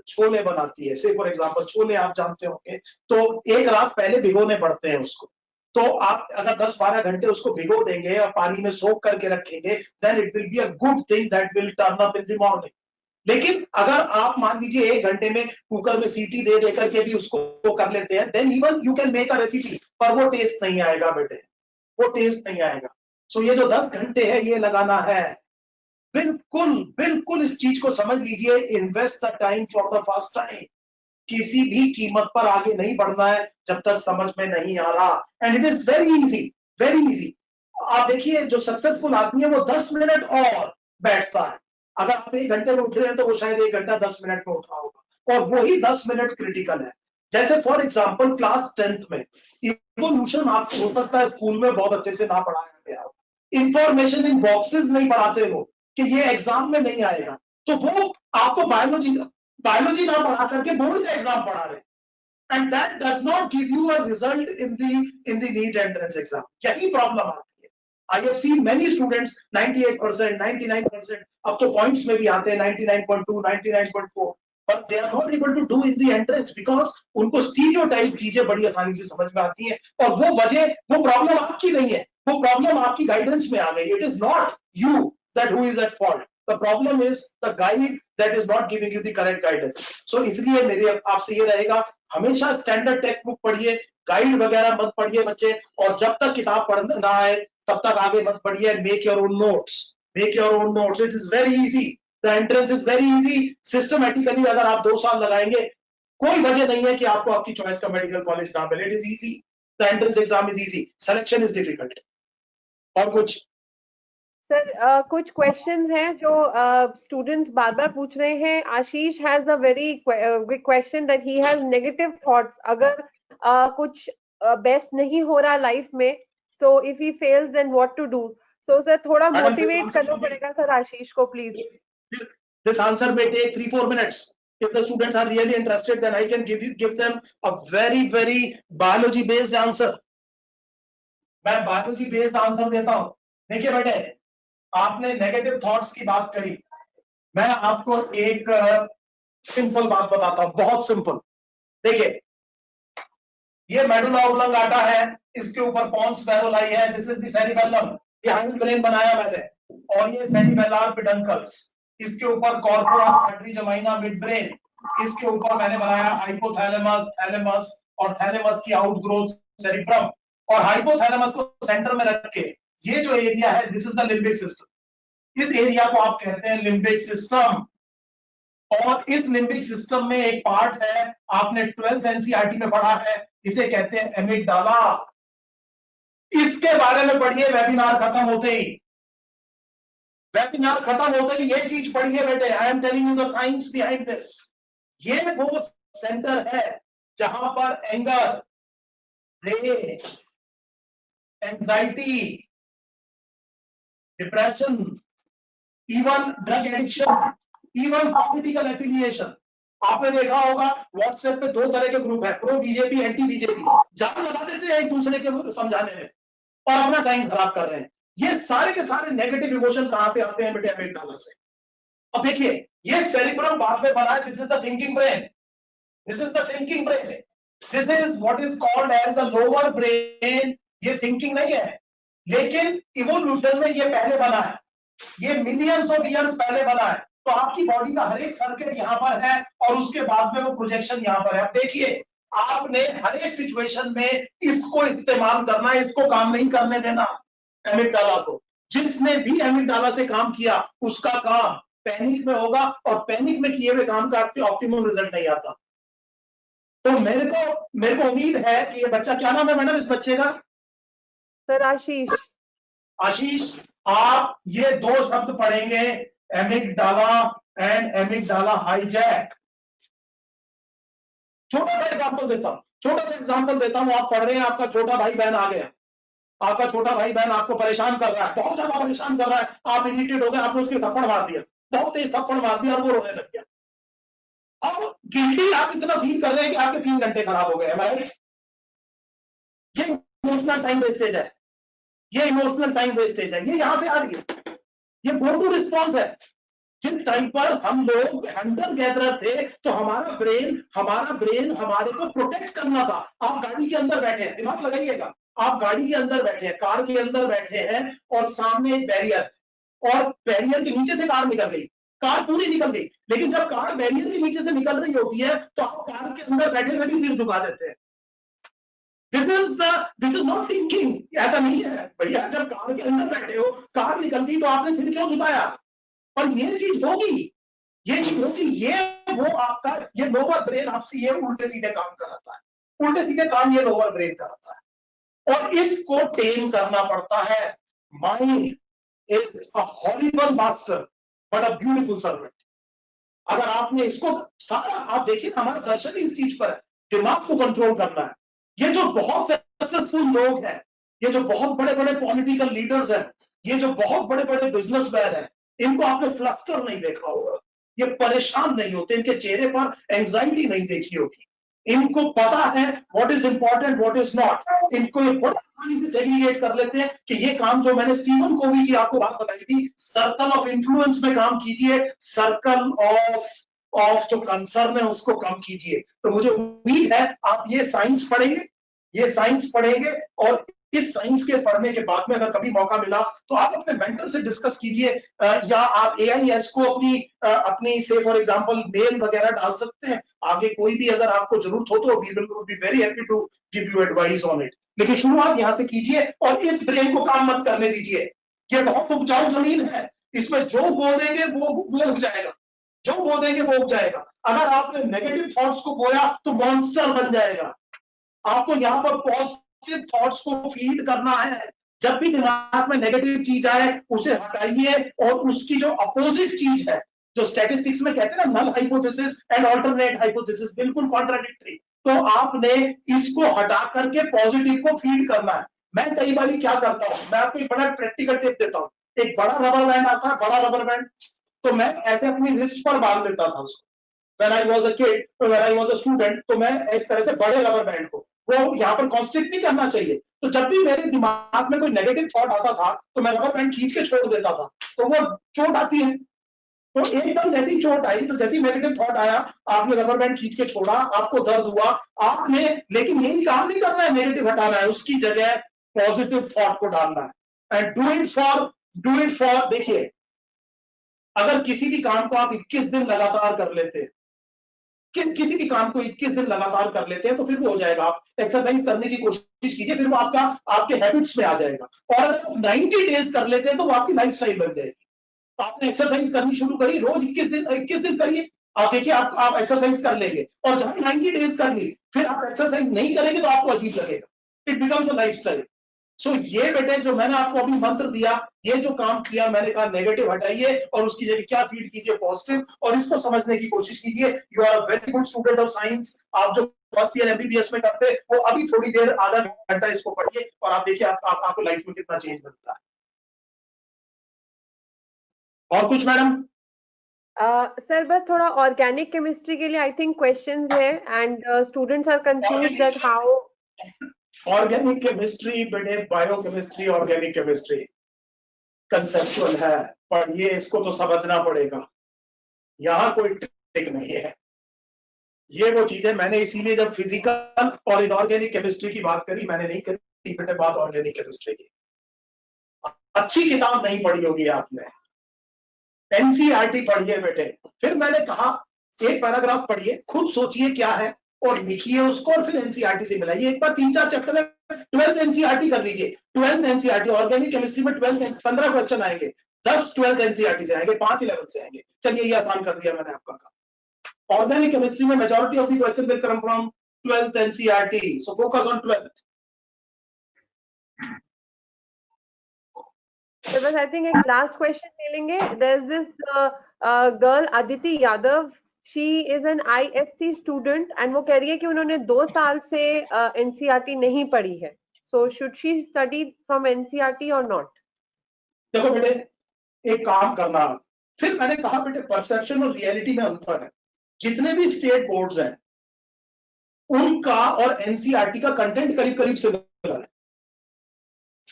छोले बनाती है, से फॉर एग्जांपल छोले आप जानते होंगे, तो एक रात पहले भिगोने पड़ते हैं उसको। तो आप अगर 10-12 घंटे उसको भिगो देंगे और पानी में सोख करके रखेंगे, then it will be a good thing that will turn up in the morning. लेकिन अगर आप मान लीजिए 1 घंटे में कुकर में सीटी दे देकर के भी उसको कर लेते हैं, then even you can make a recipe, पर वो टेस्ट नहीं आएगा बेटे, वो टेस्ट नहीं आएगा। सो ये जो 10 घंटे है ये लगाना है, बिल्कुल बिल्कुल इस चीज को समझ लीजिए। Invest the time for the first time. किसी भी कीमत पर आगे नहीं बढ़ना है जब तक समझ में नहीं आ रहा। And it is very easy, very easy. आप देखिए, जो सक्सेसफुल आदमी है वो 10 मिनट और बैठता है। अगर आप 1 घंटे में उठ रहे हैं तो वो शायद 1 घंटा 10 मिनट में उठ रहा होगा, और वही 10 मिनट क्रिटिकल है। जैसे फॉर एग्जाम्पल क्लास 10th में इवोल्यूशन आपको हो सकता है स्कूल में बहुत अच्छे से ना पढ़ाया गया हो, इंफॉर्मेशन इन बॉक्सेस नहीं पढ़ाते हो कि ये एग्जाम में नहीं आएगा, तो वो आपको बायोलॉजी ना पढ़ा करके बोर्ड का एग्जाम पढ़ा रहे, and that does not give you a result in the NEET entrance exam. यही प्रॉब्लम आती है। I have seen many students 98%, 99%, अब तो पॉइंट्स में भी आते हैं 99.2, 99.4, but they are not able to do in the entrance because उनको स्टीरियोटाइप चीजें बड़ी आसानी से समझ में आती हैं, और वो प्रॉब्लम आपकी नहीं है, वो प्रॉब्लम आपकी गाइडेंस में आ गई। It is not you that who is at fault. The problem is the guide that is not giving you the correct guidance. So इसलिए मेरे आपसे ये रहेगा, हमेशा स्टैंडर्ड टेक्स्ट बुक पढ़िए, गाइड वगैरह मत पढ़िए बच्चे, और जब तक किताब पढ़ना ना आए तब तक आगे मत पढ़िए। Make your own notes, make your own notes. It is very easy, the entrance is very easy. Systematically अगर आप 2 साल लगाएंगे, कोई वजह नहीं है कि आपको आपकी चॉइस का मेडिकल कॉलेज ना मिले। It is easy, the entrance exam is easy, selection is difficult. और कुछ सर कुछ क्वेश्चन हैं जो स्टूडेंट्स बार बार पूछ रहे हैं। Ashish has a very big question that he has negative thoughts. अगर कुछ बेस्ट नहीं हो रहा लाइफ में, So if he fails, then what to do? So sir, थोड़ा Madam, this motivate answer करना will be- पड़ेगा sir आशीष को please. This answer may take 3-4 minutes. If the students are really interested, then I can give them a very biology based answer. मैं biology based answer देता हूं. देखिए बेटे, आपने negative thoughts की बात करी. मैं आपको एक सिंपल बात बताता हूं, बहुत सिंपल. देखिए, ये मेडुला ऑब्लंगाटा है, इसके ऊपर पॉन्स फेरोलाई है. This is the cerebellum. ये हाइंड ब्रेन बनाया मैंने. और ये सेरिबेलर पेडंकल्स. इसके ऊपर कॉर्पोरा क्वाड्रिजेमिना मिड ब्रेन. इसके ऊपर मैंने बनाया हाइपोथैलेमस, थैलेमस और थैलेमस की आउटग्रोथ सेरिब्रम. और हाइपोथैलेमस को सेंटर में रख के ये जो एरिया है, this is the limbic system. इस एरिया को आप कहते हैं लिम्बिक सिस्टम. और इस लिम्बिक सिस्टम में एक पार्ट है, आपने 12th एनसीईआरटी में पढ़ा है, इसे कहते हैं एमिगडाला. इसके बारे में पढ़िए वेबिनार खत्म होते ही. वेबिनार खत्म होते ही ये चीज पढ़िए बेटे. I am telling you the science behind this. ये वो सेंटर है जहां पर anger, rage, anxiety, depression, even drug addiction, even political affiliation. आपने देखा होगा व्हाट्सएप पे 2 तरह के ग्रुप है, प्रो बीजेपी, एंटी बीजेपी. जान लगा देते हैं एक दूसरे के समझाने में और अपना टाइम खराब कर रहे हैं. ये सारे के सारे नेगेटिव इमोशन कहां से आते हैं बेटे? एमिगडाला से. अब देखिए, ये सेरिब्रम बाद में बना है. This is the thinking brain. This is the thinking brain. This is what is called as the lower brain. ये थिंकिंग नहीं है, लेकिन इवोल्यूशन में ये पहले बना है. ये मिलियंस ऑफ ईयर्स पहले बना है. तो आपकी बॉडी का हर एक सर्किट यहां पर है और उसके बाद में वो प्रोजेक्शन यहां पर है. अब देखिए, आपने हर एक सिचुएशन में इसको इस्तेमाल करना है, इसको काम नहीं करने देना एमिगडाला को. जिसने भी एमिगडाला से काम किया उसका काम पैनिक में होगा और पैनिक में किए हुए काम का आपके ऑप्टिमम रिजल्ट नहीं आता. तो मेरे को उम्मीद है कि ये बच्चा, क्या नाम है मैडम इस बच्चे का? सर आशीष. आशीष, आप ये 2 शब्द पढ़ेंगे, एमिगडाला एंड एमिगडाला हाईजैक. छोटा सा एग्जांपल देता हूं. आप पढ़ रहे हैं, आपका छोटा भाई बहन आ गया. आपका छोटा भाई बहन आपको परेशान कर रहा है, बहुत ज्यादा परेशान कर रहा है. आप इरिटेट हो गए, आपने उसके थप्पड़ मार दिया, बहुत तेज थप्पड़ मार दिया और वो रोने लग गया. अब गिल्टी आप इतना फील कर रहे हैं कि आपके 3 घंटे खराब हो गए. राइट? ये इमोशनल टाइम वेस्टेज है. ये इमोशनल टाइम वेस्टेज है. ये यहां से आ रही है. ये गो टू रिस्पॉन्स है. जिस टाइम पर हम लोग हंटर गैदरर थे तो हमारा ब्रेन हमारे को प्रोटेक्ट करना था. आप गाड़ी के अंदर बैठे हैं, दिमाग लगाइएगा. आप गाड़ी के अंदर बैठे हैं, कार के अंदर बैठे हैं और सामने एक बैरियर है और बैरियर के नीचे से कार निकल गई. कार पूरी निकल गई, लेकिन जब कार बैरियर के नीचे से निकल रही होती है तो आप कार के अंदर बैठे हुए भी सिर झुका देते हैं. This is not thinking. ऐसा नहीं है भैया. जब कार के अंदर बैठे हो, कार निकल गई तो आपने सिर क्यों झुकाया? और ये चीज होगी. ये वो आपका ये लोअर ब्रेन आपसे ये उल्टे सीधे काम कराता है. उल्टे सीधे काम ये लोअर ब्रेन कराता है और इसको टेम करना पड़ता है. Mind is a horrible master but a beautiful servant. अगर आपने इसको सारा, आप देखिए हमारा दर्शन इस चीज पर है, दिमाग को कंट्रोल करना है. ये जो बहुत सक्सेसफुल लोग हैं, ये जो बहुत बड़े बड़े पॉलिटिकल लीडर्स हैं, ये जो बहुत बड़े बड़े बिजनेसमैन हैं, इनको आपने फ्लस्टर नहीं देखा होगा. ये परेशान नहीं होते, इनके चेहरे पर एंजाइटी नहीं देखी होगी. इनको पता है what is important, what is not. इनको ये बड़ी आसानी से सेग्रीगेट कर लेते हैं कि ये काम जो मैंने स्टीवन कोवी की आपको बात बताई थी, सर्कल ऑफ इन्फ्लुएंस में काम कीजिए, सर्कल ऑफ जो कंसर्न है उसको कम कीजिए. तो मुझे उम्मीद है आप ये साइंस पढ़ेंगे और इस साइंस के पढ़ने के बाद में अगर कभी मौका मिला तो आप अपने मेंटर से डिस्कस कीजिए, या आप AIS को अपनी से फॉर एग्जांपल मेल वगैरह डाल सकते हैं. आगे कोई भी अगर आपको जरूरत हो तो we will be very happy to give you advice on it. लेकिन शुरुआत यहां से कीजिए और इस ब्रेन को काम मत करने दीजिए. ये बहुत उपजाऊ जमीन है, इसमें जो बो देंगे वो उग जाएगा. जो बो देंगे वो उग जाएगा. अगर आपने नेगेटिव थॉट्स को बोया तो मॉन्स्टर बन जाएगा. आपको यहाँ पर पॉजिटिव थॉट्स को फीड करना है. जब भी दिमाग में नेगेटिव चीज आए उसे हटाइए और उसकी जो अपोजिट चीज है, जो स्टैटिस्टिक्स में कहते हैं ना, null hypothesis and alternate hypothesis, बिल्कुल कॉन्ट्राडिक्टरी. तो आपने इसको हटा करके पॉजिटिव को फीड करना है. मैं कई बार क्या करता हूँ, मैं आपको एक बड़ा प्रैक्टिकल टिप देता हूँ। एक बड़ा रबर बैंड आता है, बड़ा रबर बैंड, तो मैं ऐसे अपनी रिस्ट पर बांध लेता था उसको। When I was a kid, when I was a student, तो मैं इस तरह से बड़े रबर बैंड को, वो यहाँ पर कॉन्स्ट्रिक्ट नहीं करना चाहिए। तो जब भी मेरे दिमाग में कोई नेगेटिव थॉट आता था, तो मैं रबर बैंड खींच के छोड़ देता था, तो वो चोट आती है। तो एकदम जैसी चोट आई, तो जैसी नेगेटिव थॉट आया, आपने रबर बैंड खींच के छोड़ा, आपको दर्द हुआ, आपने, लेकिन यही काम नहीं करना है नेगेटिव हटाना है, उसकी जगह पॉजिटिव थॉट को डालना है। एंड डू इट फॉर, देखिए, अगर किसी भी काम को आप 21 दिन लगातार कर लेते हैं, किसी भी काम को 21 दिन लगातार कर लेते हैं, तो फिर वो हो जाएगा। आप एक्सरसाइज करने की कोशिश कीजिए, फिर वो आपके हैबिट्स में आ जाएगा। और अगर आप 90 डेज कर लेते हैं, तो वो आपकी लाइफस्टाइल बन जाएगी। तो आपने एक्सरसाइज करनी शुरू करी, रोज 21 दिन करिए, आप देखिए आप एक्सरसाइज कर लेंगे। और जब 90 डेज कर ली, फिर आप एक्सरसाइज नहीं करेंगे तो आपको अजीब लगेगा। It becomes a lifestyle. So ये बेटे, जो मैंने आपको अभी मंत्र दिया, ये जो काम किया, मैंने कहा नेगेटिव हटाइए और उसकी जगह क्या फीड कीजिए, पॉजिटिव, और इसको समझने की कोशिश कीजिए। You are a very good student of science. आप जो फर्स्ट ईयर एमबीबीएस में करते, वो अभी थोड़ी देर, आधा घंटा इसको पढ़िए, और आप देखिए आपको लाइफ में कितना चेंज मिलता है। और कुछ मैडम? सर बस थोड़ा ऑर्गेनिक केमिस्ट्री के लिए आई थिंक क्वेश्चंस है, and students are confused that how. Organic chemistry बेटे, बायोकेमिस्ट्री, ऑर्गेनिक केमिस्ट्री कंसेप्चुअल है, पढ़िए, इसको तो समझना पड़ेगा। यहाँ कोई ट्रिक नहीं है। ये वो चीज है, मैंने इसीलिए जब फिजिकल और इनऑर्गेनिक केमिस्ट्री की बात करी, मैंने नहीं करी बेटे बात ऑर्गेनिक केमिस्ट्री की। अच्छी किताब नहीं पढ़ी होगी आपने, एनसीईआरटी पढ़िए बेटे। फिर मैंने कहा एक पैराग्राफ पढ़िए, खुद सोचिए क्या है और लिखिए उसको, और फिर एनसीईआरटी से मिलाइए। एक बार 3-4 चैप्टर में 12th एनसीईआरटी कर लीजिए। 12th एनसीईआरटी ऑर्गेनिक केमिस्ट्री में 15 क्वेश्चन आएंगे, 10 12th एनसीईआरटी से आएंगे, 5 11th से आएंगे। चलिए ये आसान कर दिया मैंने आपका काम। ऑर्गेनिक केमिस्ट्री में majority of the question will come from 12th NCERT, so focus on 12th। So बस आई थिंक एक लास्ट क्वेश्चन ले लेंगे। There is this girl Aditi Yadav, she is an ISC student, and वो कह रही है कि उन्होंने 2 साल से एनसीईआरटी नहीं पढ़ी है। So should she study from NCERT और नॉट? देखो बेटे, एक काम करना, फिर मैंने कहा बेटे परसेप्शन और रियलिटी में अंतर है। जितने भी स्टेट बोर्ड्स हैं, उनका और एनसीईआरटी का कंटेंट करीब करीब सिमिलर है।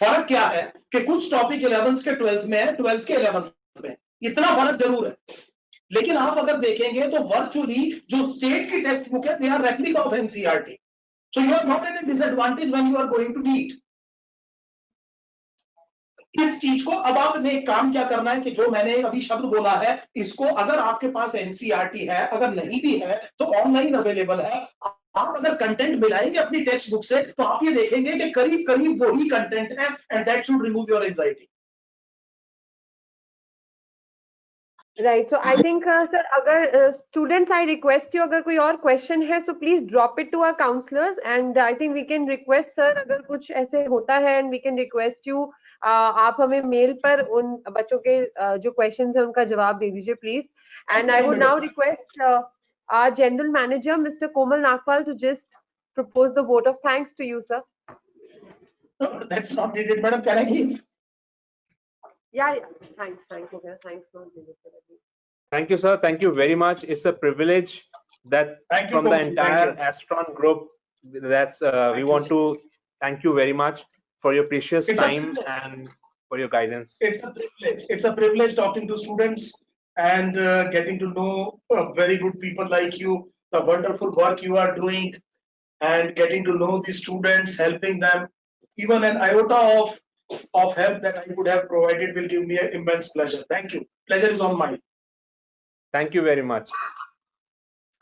फर्क क्या है कि कुछ टॉपिक 11th के 12th में है, 12th के 11th में, इतना फर्क जरूर है। लेकिन आप अगर देखेंगे तो वर्चुअली जो स्टेट की टेक्स्ट बुक है, they are replica of NCERT. So you are not an disadvantage when you are going to NEET. इस चीज को अब आपने एक काम क्या करना है कि जो मैंने अभी शब्द बोला है, इसको अगर आपके पास एनसीईआरटी है, अगर नहीं भी है तो ऑनलाइन अवेलेबल है। आप अगर कंटेंट मिलाएंगे अपनी टेक्स्ट बुक से, तो आप ये देखेंगे कि करीब करीब वही कंटेंट है, and that should remove your anxiety. Right, so I think sir, अगर स्टूडेंट्स, आई रिक्वेस्ट यू, अगर कोई और क्वेश्चन है so please drop it to our counsellors, and I think we can request sir, अगर कुछ ऐसे होता है, and we can request you, आप हमें मेल पर उन बच्चों के जो क्वेश्चंस है उनका जवाब दे दीजिए please. And I would now request our general manager Mr. Komal Nagpal to just propose the vote of thanks to you, sir. That's not needed, madam. Can I give? Yeah, thanks, okay, thanks, not needed. Thank you, sir. Thank you very much. It's a privilege that Thank you, from the Komal. entire Thank you. Astron group, that's we you, want to thank you very much for your precious It's a time privilege. and for your guidance. It's a privilege. It's a privilege talking to students and getting to know very good people like you, the wonderful work you are doing, and getting to know the students, helping them. Even an iota of help that I could have provided will give me an immense pleasure. Thank you. Pleasure is all mine. Thank you very much.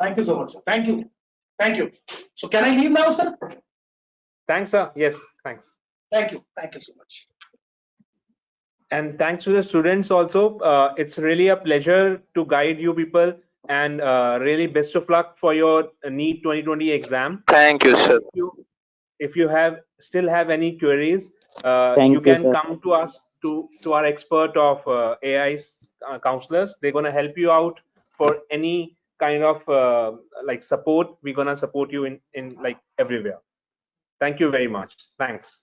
Thank you so much, sir. Thank you. Thank you. So can I leave now, sir? Thanks, sir. Yes, thanks. Thank you. Thank you so much. And thanks to the students also. It's really a pleasure to guide you people, and really best of luck for your NEET 2020 exam. Thank you, sir. If you still have any queries, you can come to us, to our expert of AI's counselors. They're going to help you out for any kind of like support. We're going to support you in like everywhere. Thank you very much. Thanks.